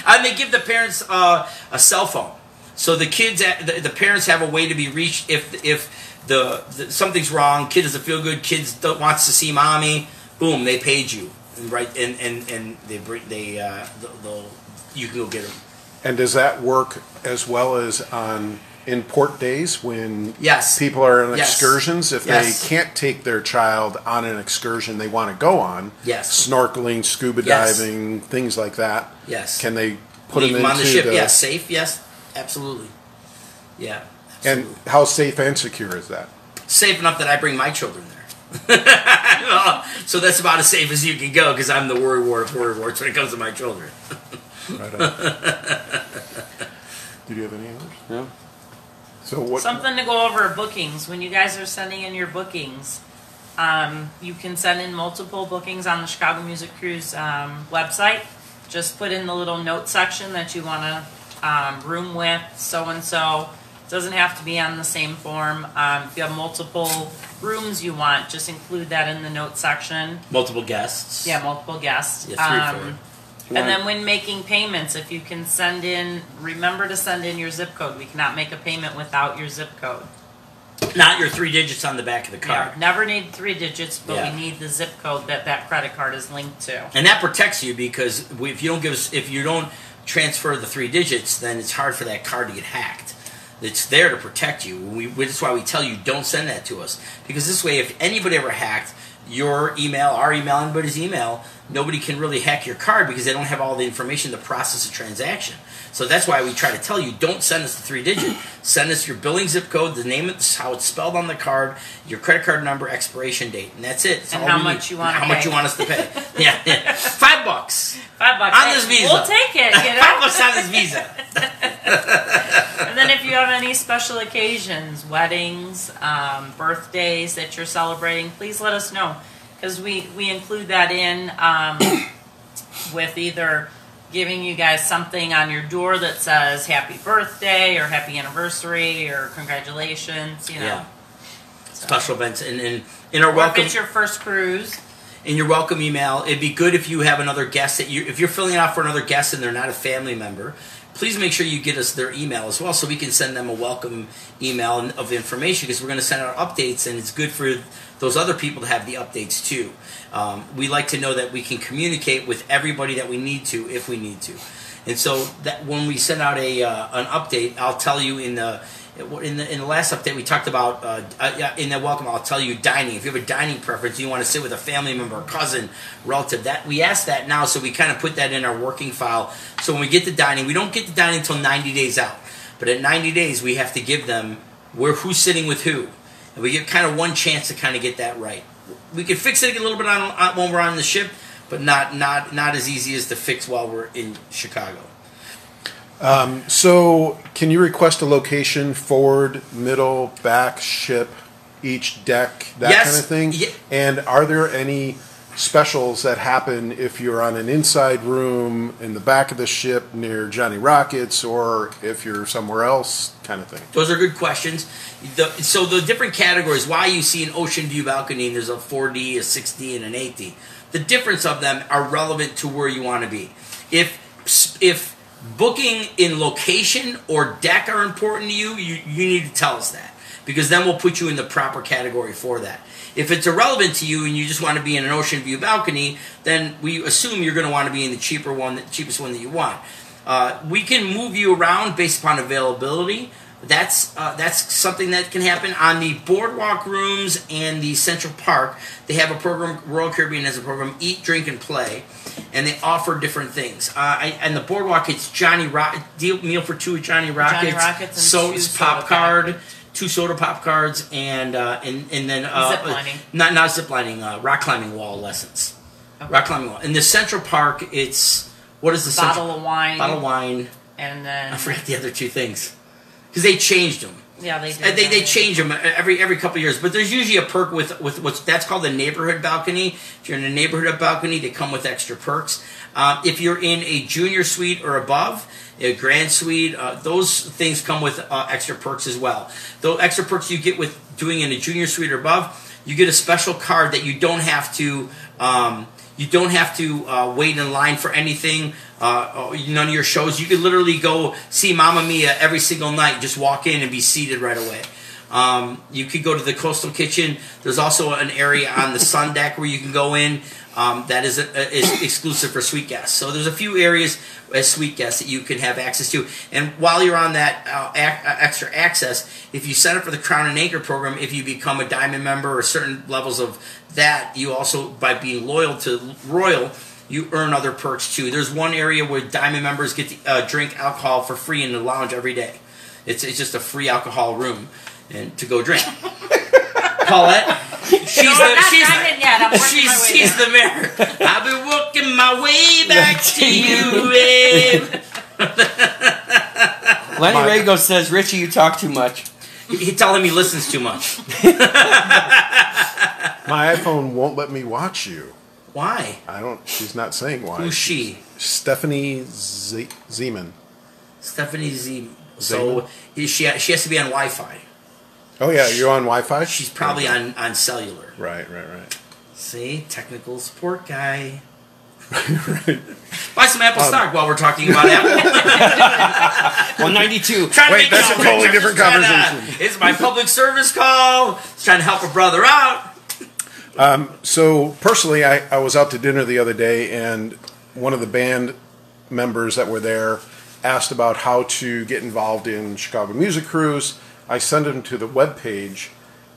Speaker 3: And they give the parents a cell phone. So the kids, the parents have a way to be reached if the something's wrong. Kid doesn't feel good. Kids wants to see mommy. Boom, they paid you, and you can go get them.
Speaker 1: And does that work as well as on in port days when
Speaker 3: Yes.
Speaker 1: people are on
Speaker 3: Yes.
Speaker 1: excursions? If
Speaker 3: Yes.
Speaker 1: they can't take their child on an excursion they want to go on,
Speaker 3: Yes.
Speaker 1: snorkeling, scuba
Speaker 3: Yes.
Speaker 1: diving, things like that,
Speaker 3: Yes.
Speaker 1: can they put
Speaker 3: Leave
Speaker 1: them
Speaker 3: them
Speaker 1: into
Speaker 3: on the ship?
Speaker 1: the...
Speaker 3: Yes, safe. Yes, absolutely. Yeah, absolutely.
Speaker 1: And how safe and secure is that?
Speaker 3: Safe enough that I bring my children there. So that's about as safe as you can go because I'm the worrywart of worrywarts when it comes to my children.
Speaker 1: Right on. Did you have any others?
Speaker 5: No.
Speaker 1: So what?
Speaker 2: Something to go over bookings. When you guys are sending in your bookings, you can send in multiple bookings on the Chicago Music Cruise website. Just put in the little note section that you want to room with so-and-so. It doesn't have to be on the same form. If you have multiple rooms you want, just include that in the note section.
Speaker 3: Multiple guests.
Speaker 2: Yeah, multiple guests.
Speaker 3: Yeah, 3 or 4.
Speaker 2: And then when making payments, if you can send in, remember to send in your zip code. We cannot make a payment without your zip code.
Speaker 3: Not your 3 digits on the back of the card.
Speaker 2: Yeah, never need 3 digits, but
Speaker 3: Yeah.
Speaker 2: we need the zip code that credit card is linked to.
Speaker 3: And that protects you because if you don't transfer the 3 digits, then it's hard for that card to get hacked. It's there to protect you. That's why we tell you don't send that to us because this way, if anybody ever hacked your email, our email, anybody's email, nobody can really hack your card because they don't have all the information to process a transaction. So that's why we try to tell you, don't send us the 3 digit. Send us your billing zip code, the name, how it's spelled on the card, your credit card number, expiration date, and that's it. That's
Speaker 2: And
Speaker 3: all
Speaker 2: how
Speaker 3: we
Speaker 2: much
Speaker 3: need.
Speaker 2: you want to
Speaker 3: How
Speaker 2: pay.
Speaker 3: much you want us to pay. Yeah, yeah. $5.
Speaker 2: $5
Speaker 3: On this visa.
Speaker 2: We'll take it. You know?
Speaker 3: $5 on this visa.
Speaker 2: And then if you have any special occasions, weddings, birthdays that you're celebrating, please let us know. Because we include that in with either giving you guys something on your door that says happy birthday or happy anniversary or congratulations, you know.
Speaker 3: Yeah. Special events. And in our
Speaker 2: Or if
Speaker 3: welcome,
Speaker 2: it's your first cruise.
Speaker 3: in your welcome email, it'd be good if you have another guest if you're filling out for another guest and they're not a family member, please make sure you get us their email as well so we can send them a welcome email of information because we're going to send out updates and it's good for those other people to have the updates too. We like to know that we can communicate with everybody that we need to if we need to. And so that when we send out an update, I'll tell you in the last update we talked about in the welcome, I'll tell you dining. If you have a dining preference, you want to sit with a family member, a cousin, relative, that we ask that now, so we kind of put that in our working file. So when we get to dining, we don't get to dining until 90 days out. But at 90 days, we have to give them who's sitting with who. And we get kind of one chance to kind of get that right. We can fix it a little bit on when we're on the ship, but not as easy as to fix while we're in Chicago.
Speaker 1: So can you request a location, forward, middle, back, ship, each deck, that
Speaker 3: Yes.
Speaker 1: kind of thing?
Speaker 3: Yeah.
Speaker 1: And are there any specials that happen if you're on an inside room in the back of the ship near Johnny Rockets or if you're somewhere else kind of thing?
Speaker 3: Those are good questions. So the different categories, why you see an ocean view balcony, and there's a 4D, a 6D, and an 8D. The difference of them are relevant to where you want to be. If booking in location or deck are important to you, you need to tell us that. Because then we'll put you in the proper category for that. If it's irrelevant to you and you just want to be in an ocean view balcony, then we assume you're going to want to be in the cheapest one that you want. We can move you around based upon availability. That's something that can happen on the boardwalk rooms and the Central Park. They have a program. Royal Caribbean has a program, Eat, Drink, and Play, and they offer different things. And the boardwalk, it's meal for 2 at Johnny Rockets.
Speaker 2: Johnny Rockets and 2
Speaker 3: pop
Speaker 2: soda
Speaker 3: card. 2 soda pop cards and then
Speaker 2: Zip lining.
Speaker 3: not zip lining, rock climbing wall lessons. Okay. Rock climbing wall. In the Central Park, it's what is the
Speaker 2: Bottle of wine.
Speaker 3: Bottle of wine.
Speaker 2: And then
Speaker 3: I forgot the other 2 things because they changed them.
Speaker 2: Yeah, they did.
Speaker 3: They change them every couple of years, but there's usually a perk with what's that's called the neighborhood balcony. If you're in a neighborhood balcony, they come with extra perks. If you're in a junior suite or above, a grand suite, those things come with extra perks as well. Those extra perks you get with doing in a junior suite or above, you get a special card that you don't have to You don't have to wait in line for anything. None of your shows. You could literally go see Mamma Mia every single night. Just walk in and be seated right away. You could go to the Coastal Kitchen. There's also an area on the Sun Deck where you can go in that is exclusive for suite guests. So there's a few areas as suite guests that you can have access to. And while you're on that extra access, if you sign up for the Crown and Anchor program, if you become a Diamond member or certain levels of that, you also, by being loyal to Royal, you earn other perks too. There's one area where Diamond members get to drink alcohol for free in the lounge every day. It's just a free alcohol room and to go drink. Paulette, she's the mayor. I've been working my way back to you, babe.
Speaker 5: Lenny Rago says, Richie, you talk too much.
Speaker 3: He tell him he listens too much.
Speaker 1: My iPhone won't let me watch you.
Speaker 3: Why?
Speaker 1: I don't. She's not saying why.
Speaker 3: Who's she?
Speaker 1: Stephanie Zeman.
Speaker 3: Stephanie Zeman. So she has to be on Wi-Fi.
Speaker 1: Oh yeah, you're on Wi-Fi.
Speaker 3: She's probably on cellular.
Speaker 1: Right.
Speaker 3: See, technical support guy.
Speaker 1: Right.
Speaker 3: Buy some Apple stock while we're talking about Apple.
Speaker 5: 192.
Speaker 1: Wait, that's a totally different conversation.
Speaker 3: It's my public service call. It's trying to help a brother out.
Speaker 1: So personally, I was out to dinner the other day, and one of the band members that were there asked about how to get involved in Chicago Music Cruise. I sent him to the webpage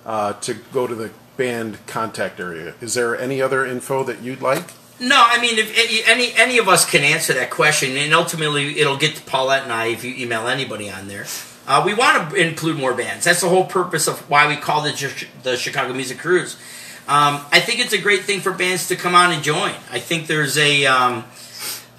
Speaker 1: to go to the band contact area. Is there any other info that you'd like?
Speaker 3: No, I mean, if any of us can answer that question, and ultimately it'll get to Paulette and I if you email anybody on there. We want to include more bands. That's the whole purpose of why we call it the Chicago Music Cruise. I think it's a great thing for bands to come on and join. I think there's a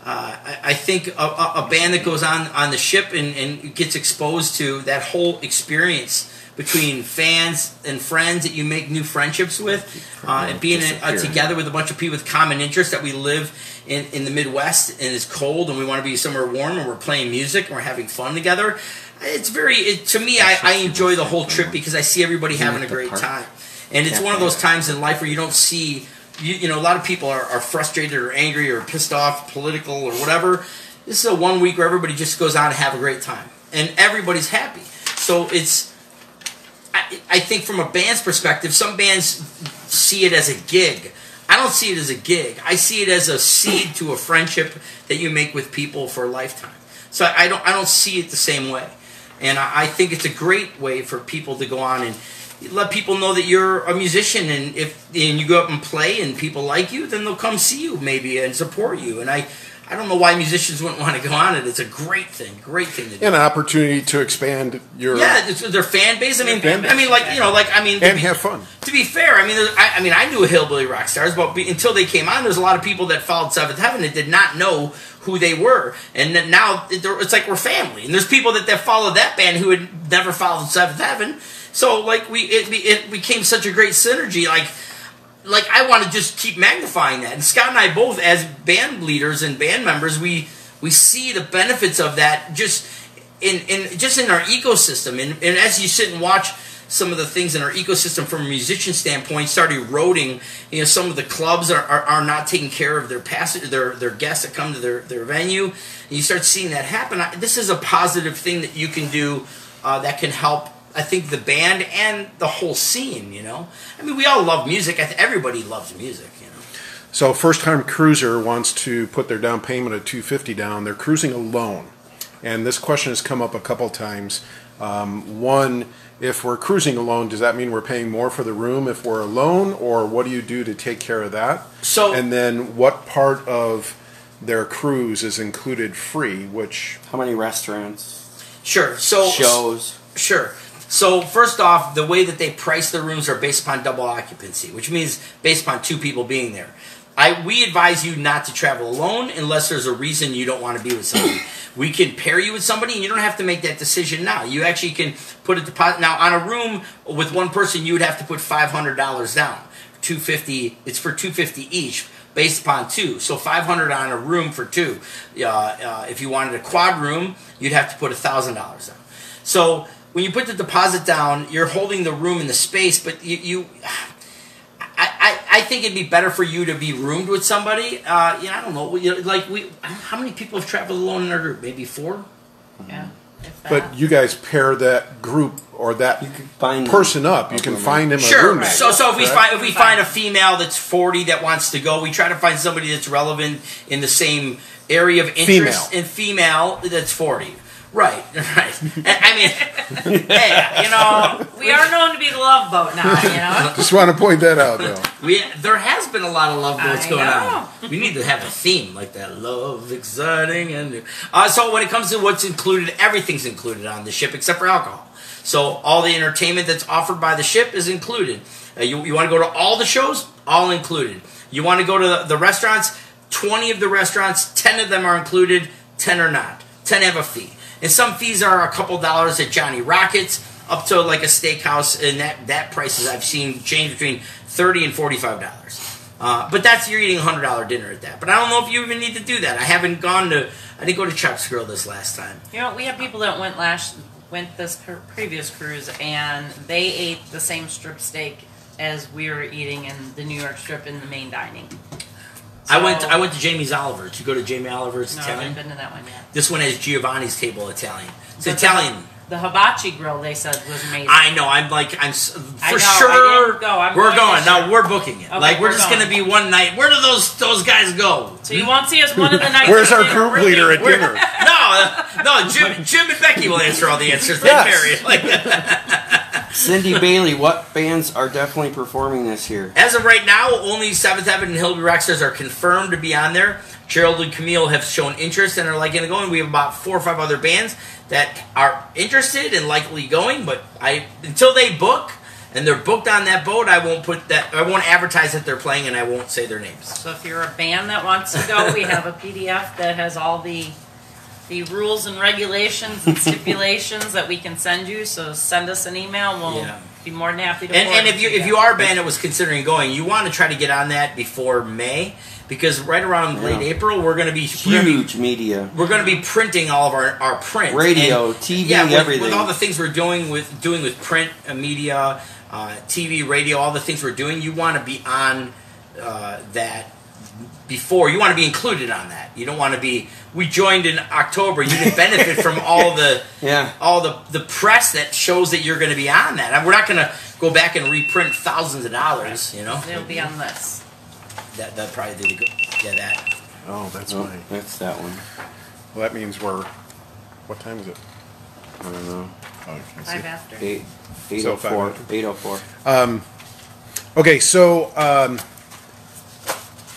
Speaker 3: band that goes on the ship and gets exposed to that whole experience between fans and friends that you make new friendships with, and being together with a bunch of people with common interests that we live in the Midwest and it's cold and we want to be somewhere warm and we're playing music and we're having fun together. It's to me, I enjoy the whole trip because I see everybody having a great time. And it's one of those times in life where you don't see, a lot of people are frustrated or angry or pissed off, political or whatever. This is a 1 week where everybody just goes out and have a great time. And everybody's happy. So I think from a band's perspective, some bands see it as a gig. I don't see it as a gig. I see it as a seed to a friendship that you make with people for a lifetime. So I don't see it the same way. And I think it's a great way for people to go on and let people know that you're a musician, and if you go up and play and people like you, then they'll come see you maybe and support you. And I don't know why musicians wouldn't want to go on it. It's a great thing to do.
Speaker 1: An opportunity to expand your
Speaker 3: their fan base. And
Speaker 1: have fun.
Speaker 3: To be fair, I knew Hillbilly Rock Stars, but until they came on, there's a lot of people that followed Seventh Heaven that did not know who they were, and then now it's like we're family. And there's people that followed that band who had never followed Seventh Heaven. So it became such a great synergy. Like I want to just keep magnifying that. And Scott and I both, as band leaders and band members, we see the benefits of that just in our ecosystem. And as you sit and watch some of the things in our ecosystem from a musician standpoint start eroding, some of the clubs are not taking care of their guests that come to their venue. And you start seeing that happen. This is a positive thing that you can do that can help, I think, the band and the whole scene, we all love music. Everybody loves music,
Speaker 1: So first-time cruiser wants to put their down payment of $250 down. They're cruising alone. And this question has come up a couple times. One, if we're cruising alone, does that mean we're paying more for the room if we're alone? Or what do you do to take care of that? And then what part of their cruise is included free,
Speaker 5: How many restaurants?
Speaker 3: Sure.
Speaker 5: Shows?
Speaker 3: Sure. So first off, the way that they price their rooms are based upon double occupancy, which means based upon two people being there. We advise you not to travel alone unless there's a reason you don't want to be with somebody. We can pair you with somebody, and you don't have to make that decision now. You actually can put a deposit. Now, on a room with one person, you would have to put $500 down. $250. It's for $250 each, based upon two. So $500 on a room for two. If you wanted a quad room, you'd have to put $1,000 down. So when you put the deposit down, you're holding the room in the space, but I I think it'd be better for you to be roomed with somebody. I don't know. How many people have traveled alone in our group? Maybe 4.
Speaker 2: Yeah. If that.
Speaker 1: But you guys pair that group or that person up. You can find him a
Speaker 3: Sure.
Speaker 1: roommate.
Speaker 3: So if we
Speaker 1: correct?
Speaker 3: find a female that's 40 that wants to go, we try to find somebody that's relevant in the same area of interest. And female that's 40. Right. I mean, hey,
Speaker 2: we are known to be the love boat now,
Speaker 1: Just want to point that out, though.
Speaker 3: there has been a lot of love boats going
Speaker 2: know.
Speaker 3: on. We need to have a theme like that. Love, exciting, and new. So when it comes to what's included, everything's included on the ship except for alcohol. So all the entertainment that's offered by the ship is included. You want to go to all the shows? All included. You want to go to the restaurants? 20 of the restaurants, 10 of them are included, 10 are not. 10 have a fee. And some fees are a couple dollars at Johnny Rockets, up to like a steakhouse, and that prices I've seen change between $30 and $45. But that's, you're eating a $100 dinner at that. But I don't know if you even need to do that. I didn't go to Chuck's Grill this last time.
Speaker 2: We have people that went this previous cruise, and they ate the same strip steak as we were eating in the New York strip in the main dining. So,
Speaker 3: I went to Jamie's Oliver's. Did you go to Jamie Oliver's
Speaker 2: no, I
Speaker 3: Italian?
Speaker 2: haven't been to that one yet.
Speaker 3: This one has Giovanni's Table Italian. It's
Speaker 2: But
Speaker 3: Italian.
Speaker 2: The hibachi grill, they said, was amazing.
Speaker 3: I know. I'm
Speaker 2: I
Speaker 3: sure.
Speaker 2: didn't go.
Speaker 3: We're going
Speaker 2: this
Speaker 3: now.
Speaker 2: year.
Speaker 3: We're booking it.
Speaker 2: Okay,
Speaker 3: We're just going to be one night. Where do those guys go?
Speaker 2: So you won't see us one of the nights.
Speaker 1: Where's our
Speaker 2: that
Speaker 1: group
Speaker 2: really-
Speaker 1: leader at dinner?
Speaker 3: No. Jim and Becky will answer all the answers. They're
Speaker 1: Yes.
Speaker 3: married.
Speaker 5: Cindy Bailey, what bands are definitely performing this year?
Speaker 3: As of right now, only Seventh Heaven and Hillbilly Rockstars are confirmed to be on there. Gerald and Camille have shown interest and are likely to go. And we have about 4 or 5 other bands that are interested and likely going. But until they book and they're booked on that boat, I won't advertise that they're playing, and I won't say their names.
Speaker 2: So if you're a band that wants to go, we have a PDF that has all the rules and regulations and stipulations that we can send you. So send us an email, and we'll be more than happy to.
Speaker 3: And if you are a band that was considering going, you want to try to get on that before May, because right around late April we're going to be
Speaker 5: Huge media.
Speaker 3: We're going to be printing all of our print,
Speaker 5: Radio, TV, everything.
Speaker 3: With all the things we're doing with print media, TV, radio, all the things we're doing. You want to be on that before. You want to be included on that. You don't want to be. We joined in October. You can benefit from all the press that shows that you're going to be on that. And we're not going to go back and reprint thousands of dollars.
Speaker 2: They'll be on this.
Speaker 3: That probably did good. Yeah, that.
Speaker 1: Oh, that's
Speaker 5: Oh,
Speaker 1: right.
Speaker 5: that's that one.
Speaker 1: Well, that means what time is it?
Speaker 5: I don't know.
Speaker 1: Oh, you can see.
Speaker 2: 5 after.
Speaker 5: 8:04. 8:04.
Speaker 1: Okay, so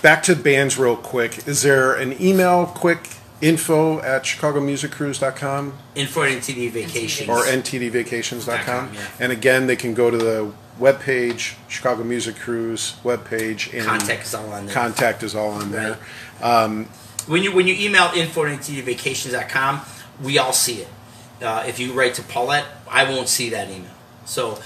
Speaker 1: back to bands real quick. Is there an email, quick info at chicagomusiccruise.com
Speaker 3: Info and TV Vacations.
Speaker 1: or ntdvacations.com?
Speaker 3: Yeah.
Speaker 1: And again, they can go to the webpage, Chicago Music Cruise webpage, and
Speaker 3: Contact is all on there.
Speaker 1: Contact is all on there.
Speaker 3: When you email info at ntdvacations.com, we all see it. If you write to Paulette, I won't see that email. So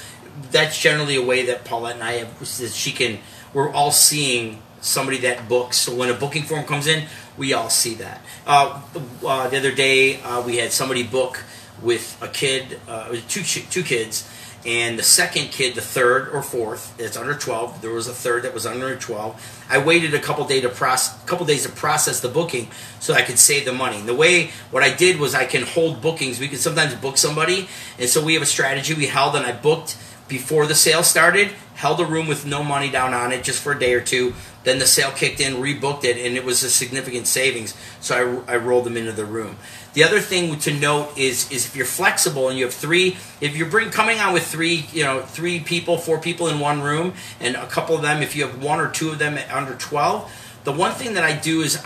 Speaker 3: that's generally a way that Paulette and I have. We're all seeing somebody that books. So when a booking form comes in, we all see that. The other day, we had somebody book with a kid, two kids, and the second kid, the third or fourth, it's under 12. There was a third that was under 12. I waited a couple days to process the booking so I could save the money. And what I did was I can hold bookings. We can sometimes book somebody, and so we have a strategy we held, and I booked before the sale started, held a room with no money down on it just for a day or two. Then the sale kicked in, rebooked it, and it was a significant savings. So I rolled them into the room. The other thing to note is if you're flexible and you have if you're coming on with three people, 4 people in one room, and a couple of them, if you have 1 or 2 of them under 12, the one thing that I do is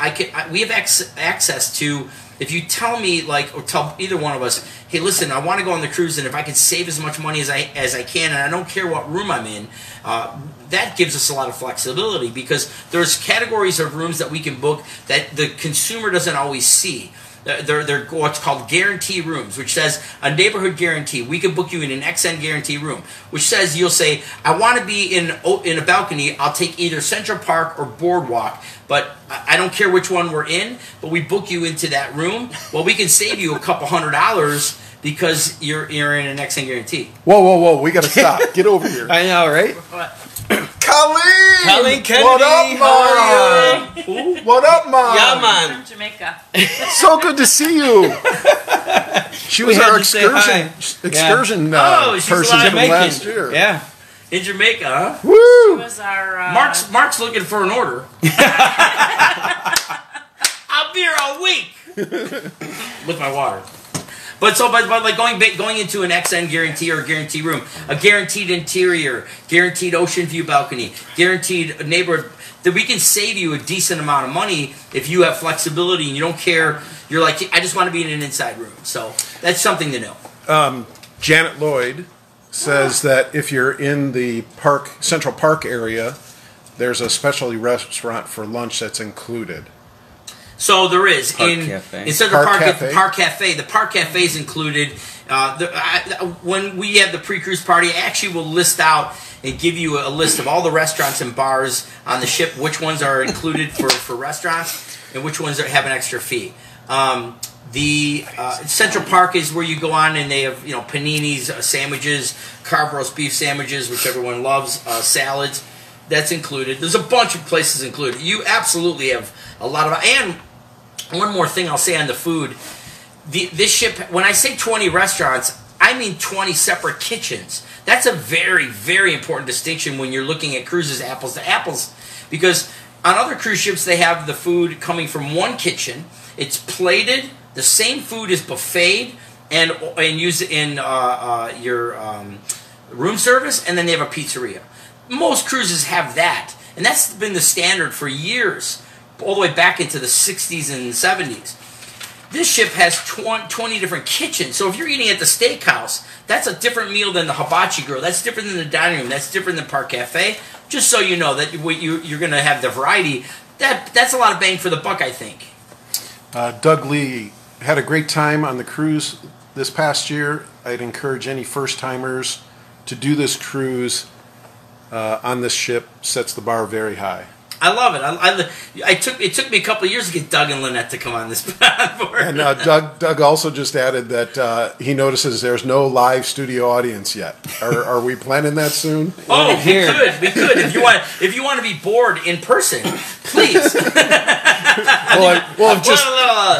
Speaker 3: we have access to. If you tell me, or tell either one of us, hey, listen, I want to go on the cruise, and if I could save as much money as I can, and I don't care what room I'm in, that gives us a lot of flexibility, because there's categories of rooms that we can book that the consumer doesn't always see. They're what's called guarantee rooms, which says a neighborhood guarantee. We can book you in an XN guarantee room, which says you'll say, I want to be in a balcony. I'll take either Central Park or Boardwalk, but I don't care which one we're in, but we book you into that room. Well, we can save you a couple $100 because you're in an XN guarantee.
Speaker 1: Whoa, we got to stop. Get over here.
Speaker 5: I know, right?
Speaker 2: What?
Speaker 1: Cut!
Speaker 5: Colleen Kennedy.
Speaker 1: What up,
Speaker 5: How
Speaker 1: Mom? What up, Mom?
Speaker 5: Yeah, man.
Speaker 2: From Jamaica.
Speaker 1: So good to see you. She was
Speaker 5: had
Speaker 1: our
Speaker 5: to say hi.
Speaker 1: excursion
Speaker 3: Oh, she's
Speaker 1: person
Speaker 3: alive.
Speaker 1: from
Speaker 5: Jamaican.
Speaker 1: last year.
Speaker 5: Yeah.
Speaker 3: In Jamaica, huh?
Speaker 2: She
Speaker 1: Woo!
Speaker 2: was our
Speaker 3: Mark's looking for an order. I'll be here all week with my water. But like going into an XN guarantee or a guarantee room, a guaranteed interior, guaranteed ocean view balcony, guaranteed neighborhood, that we can save you a decent amount of money if you have flexibility and you don't care. You're like, I just want to be in an inside room. So that's something to know.
Speaker 1: Janet Lloyd says that if you're in the Central Park area, there's a specialty restaurant for lunch that's included.
Speaker 3: So there is
Speaker 5: Park Cafe.
Speaker 3: instead of
Speaker 1: Park
Speaker 3: the
Speaker 1: Cafe.
Speaker 3: Park Cafe. The Park Cafe is included. When we have the pre-cruise party, I actually will list out and give you a list of all the restaurants and bars on the ship, which ones are included for restaurants and which ones have an extra fee. The Central Park is where you go on and they have paninis, sandwiches, carved roast beef sandwiches, which everyone loves, salads. That's included. There's a bunch of places included. You absolutely have a lot of. And one more thing I'll say on the food. This ship, when I say 20 restaurants, I mean 20 separate kitchens. That's a very, very important distinction when you're looking at cruises apples to apples. Because on other cruise ships, they have the food coming from one kitchen. It's plated. The same food is buffeted and used in your room service, and then they have a pizzeria. Most cruises have that, and that's been the standard for years, all the way back into the 60s and 70s. This ship has 20 different kitchens, so if you're eating at the steakhouse, that's a different meal than the hibachi grill. That's different than the dining room. That's different than Park Cafe. Just so you know that you're going to have the variety. That's a lot of bang for the buck, I think.
Speaker 1: Doug Lee had a great time on the cruise this past year. I'd encourage any first-timers to do this cruise on this ship. Sets the bar very high.
Speaker 3: I love it. It took me a couple of years to get Doug and Lynette to come on this board.
Speaker 1: And Doug also just added that he notices there's no live studio audience yet. Are we planning that soon?
Speaker 3: Oh, we could. If you want to be bored in person, please.
Speaker 1: Well, just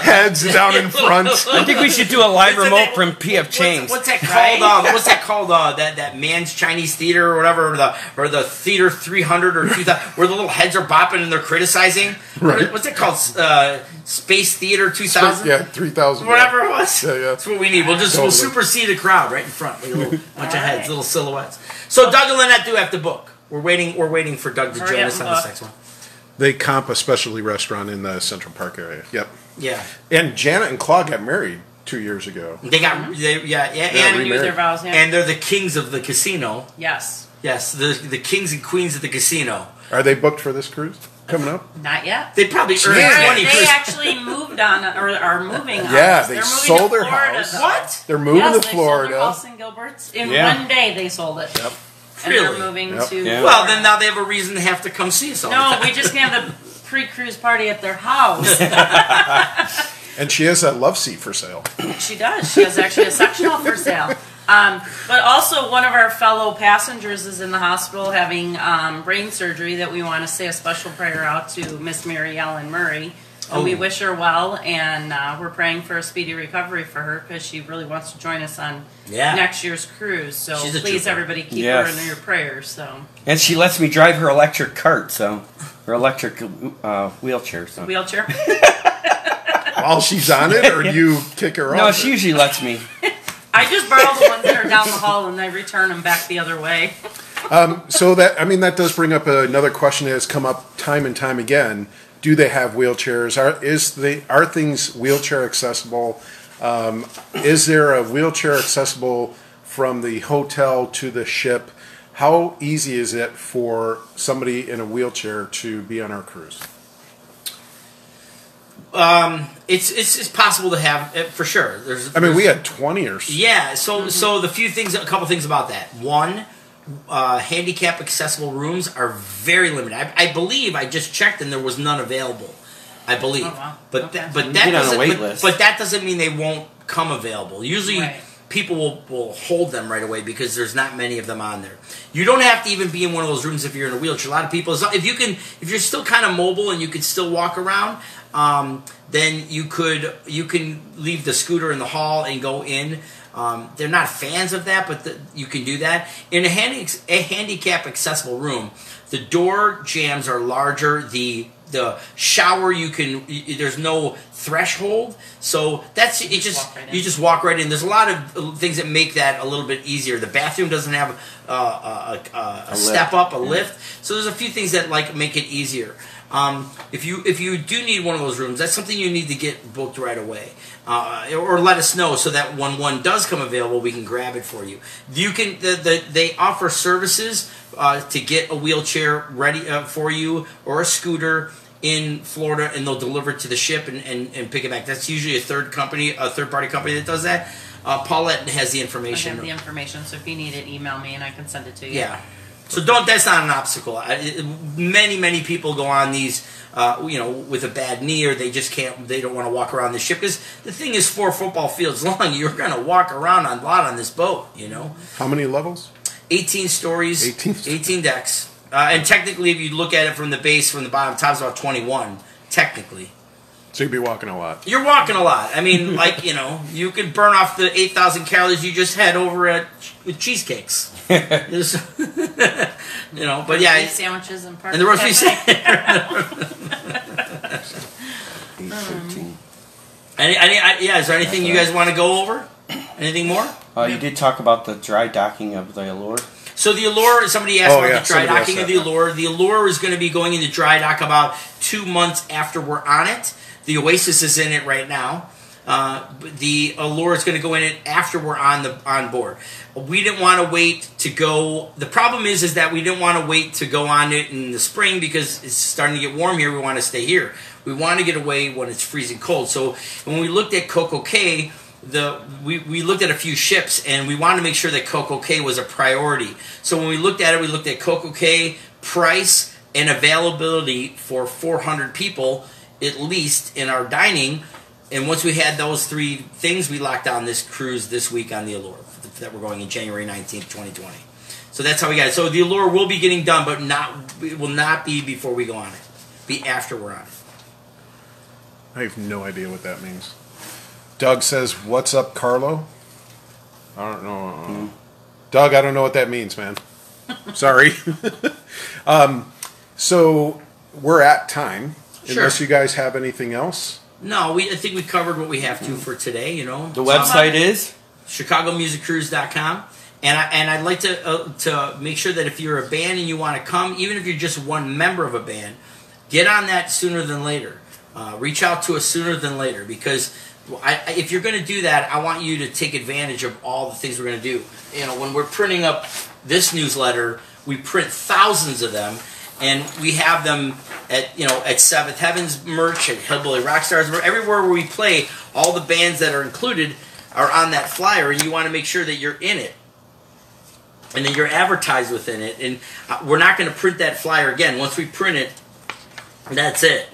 Speaker 1: heads down in front.
Speaker 5: I think we should do a live remote from PF Chang's.
Speaker 3: What's that called? What's that called? That man's Chinese theater or whatever, or the theater 300 or 2000, where the little heads are bopping and they're criticizing.
Speaker 1: Right.
Speaker 3: What's it called? Space Theater 2000.
Speaker 1: Yeah, 3000.
Speaker 3: Whatever it was.
Speaker 1: Yeah.
Speaker 3: That's what we need. We'll
Speaker 1: Totally.
Speaker 3: supersede a crowd right in front, like a little bunch of heads, little silhouettes. So Doug and Lynette do have to book. We're waiting for Doug to
Speaker 2: Hurry
Speaker 3: join
Speaker 2: up
Speaker 3: us on
Speaker 2: and
Speaker 3: this
Speaker 2: book.
Speaker 3: next one.
Speaker 1: They comp a specialty restaurant in the Central Park area. Yep.
Speaker 3: Yeah.
Speaker 1: And Janet and Claude got married 2 years ago.
Speaker 3: They got and
Speaker 2: renewed their vows. Yeah.
Speaker 3: and they're the kings of the casino.
Speaker 2: Yes.
Speaker 3: Yes, the kings and queens of the casino.
Speaker 1: Are they booked for this cruise coming up?
Speaker 2: Not yet.
Speaker 3: They probably earn
Speaker 1: Yeah.
Speaker 3: 20
Speaker 2: They actually moved on, or are moving on.
Speaker 1: Yeah,
Speaker 2: us.
Speaker 1: they
Speaker 2: They're moving
Speaker 1: sold
Speaker 2: to
Speaker 1: their
Speaker 2: Florida,
Speaker 1: house.
Speaker 2: though.
Speaker 3: What?
Speaker 1: They're moving
Speaker 2: Yes,
Speaker 1: to
Speaker 2: they
Speaker 1: Florida.
Speaker 2: sold their house in Gilbert's. In
Speaker 5: Yeah.
Speaker 2: one day they sold it.
Speaker 1: Yep.
Speaker 2: And
Speaker 3: Really?
Speaker 2: they're moving
Speaker 1: Yep.
Speaker 2: to
Speaker 5: Yeah.
Speaker 3: Well, then now they have a reason to have to come see us all the
Speaker 2: No,
Speaker 3: time.
Speaker 2: we just can have the pre-cruise party at their house.
Speaker 1: And she has a love seat for sale.
Speaker 2: She does. She has actually a sectional for sale. But also, one of our fellow passengers is in the hospital having brain surgery that we want to say a special prayer out to Miss Mary Ellen Murray. And we wish her well, and we're praying for a speedy recovery for her because she really wants to join us on next year's cruise. So
Speaker 3: She's a
Speaker 2: please,
Speaker 3: trooper.
Speaker 2: everybody, keep
Speaker 5: Yes.
Speaker 2: her in your prayers. So
Speaker 5: And she lets me drive her electric cart, so her electric wheelchair. So
Speaker 2: wheelchair.
Speaker 1: While she's on it, or you kick her
Speaker 5: no,
Speaker 1: off?
Speaker 5: she usually lets me.
Speaker 2: I just borrow the ones that are down the hall, and I return them back the other way.
Speaker 1: So that does bring up another question that has come up time and time again. Do they have wheelchairs? Are things wheelchair accessible? Is there a wheelchair accessible from the hotel to the ship? How easy is it for somebody in a wheelchair to be on our cruise?
Speaker 3: It's possible to have for sure.
Speaker 1: We had 20 or so.
Speaker 3: Yeah, so a couple things about that. One, handicap accessible rooms are very limited. I believe I just checked and there was none available. I believe,
Speaker 2: Oh, wow.
Speaker 3: but
Speaker 2: Okay.
Speaker 3: but
Speaker 5: You
Speaker 3: that
Speaker 5: get on a
Speaker 3: doesn't
Speaker 5: wait
Speaker 3: but,
Speaker 5: list.
Speaker 3: but that doesn't mean they won't come available. Usually,
Speaker 2: Right.
Speaker 3: people will hold them right away because there's not many of them on there. You don't have to even be in one of those rooms if you're in a wheelchair. A lot of people, if you're still kind of mobile and you can still walk around, then you can leave the scooter in the hall and go in. They're not fans of that, but you can do that. In a handicap accessible room, the door jambs are larger. The shower there's no threshold, so you just walk right in. There's a lot of things that make that a little bit easier. The bathroom doesn't have a step up, a lift, so there's a few things that make it easier. If you do need one of those rooms, that's something you need to get booked right away, or let us know so that when one does come available, we can grab it for you. You can they offer services to get a wheelchair ready for you or a scooter in Florida, and they'll deliver it to the ship and pick it back. That's usually a third party company that does that. Paulette has the information.
Speaker 2: I have the information, so if you need it, email me and I can send it to you.
Speaker 3: Yeah. So that's not an obstacle. Many people go on these, with a bad knee, or they just can't. They don't want to walk around the ship because the thing is 4 football fields long. You're going to walk around a lot on this boat.
Speaker 1: How many levels?
Speaker 3: 18 stories, 18 decks. And technically, if you look at it from the base, from the bottom, top's about 21, technically.
Speaker 1: So you'd be walking a lot.
Speaker 3: You're walking a lot. I mean, you could burn off the 8,000 calories you just had over with cheesecakes. But yeah.
Speaker 2: Beef sandwiches and
Speaker 3: the roast beef sandwich. Is there anything you guys want to go over? Anything more?
Speaker 5: You did talk about the dry docking of the Allure.
Speaker 3: So the Allure, somebody asked about the dry docking of the Allure. The Allure is going to be going into dry dock about 2 months after we're on it. The Oasis is in it right now. The Allure is going to go in it after we're on board. We didn't want to wait to go. The problem is that we didn't want to wait to go on it in the spring because it's starting to get warm here. We want to stay here. We want to get away when it's freezing cold. So when we looked at Coco Cay, we looked at a few ships, and we wanted to make sure that Coco Cay was a priority. So when we looked at it, we looked at Coco Cay, price, and availability for 400 people, at least, in our dining. And once we had those 3 things, we locked down this cruise this week on the Allure that we're going in January 19th, 2020. So that's how we got it. So the Allure will be getting done, but it will not be before we go on it. Be after we're on it.
Speaker 1: I have no idea what that means. Doug says, "What's up, Carlo?" I don't know. Doug, I don't know what that means, man. Sorry. So we're at time.
Speaker 3: Sure.
Speaker 1: Unless you guys have anything else.
Speaker 3: No, I think we covered what we have to for today.
Speaker 5: The website is
Speaker 3: ChicagoMusicCruise.com. And I'd like to make sure that if you're a band and you want to come, even if you're just one member of a band, get on that sooner than later. Reach out to us sooner than later, because if you're going to do that, I want you to take advantage of all the things we're going to do. When we're printing up this newsletter, we print thousands of them, and we have them at Seventh Heavens merch, at Hillbilly Rockstars, everywhere where we play. All the bands that are included are on that flyer, and you want to make sure that you're in it, and then you're advertised within it. And we're not going to print that flyer again. Once we print it, that's it.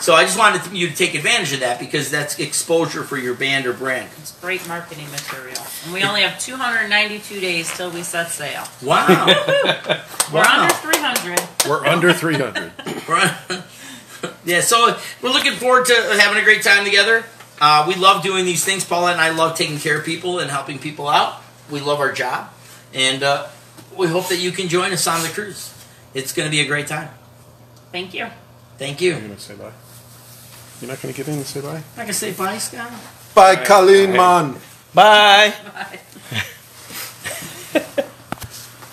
Speaker 3: So I just wanted you to take advantage of that, because that's exposure for your band or brand.
Speaker 2: It's great marketing material. And we only have 292 days till we set sail.
Speaker 3: Wow.
Speaker 2: We're under 300.
Speaker 1: We're under 300.
Speaker 3: Yeah, so we're looking forward to having a great time together. We love doing these things. Paula and I love taking care of people and helping people out. We love our job. And we hope that you can join us on the cruise. It's going to be a great time.
Speaker 2: Thank you.
Speaker 3: Thank you.
Speaker 1: You're going to say bye? You're not going to get in and say bye?
Speaker 3: I can say bye, Scott.
Speaker 1: Bye, Colleen, man.
Speaker 5: bye.
Speaker 2: Bye.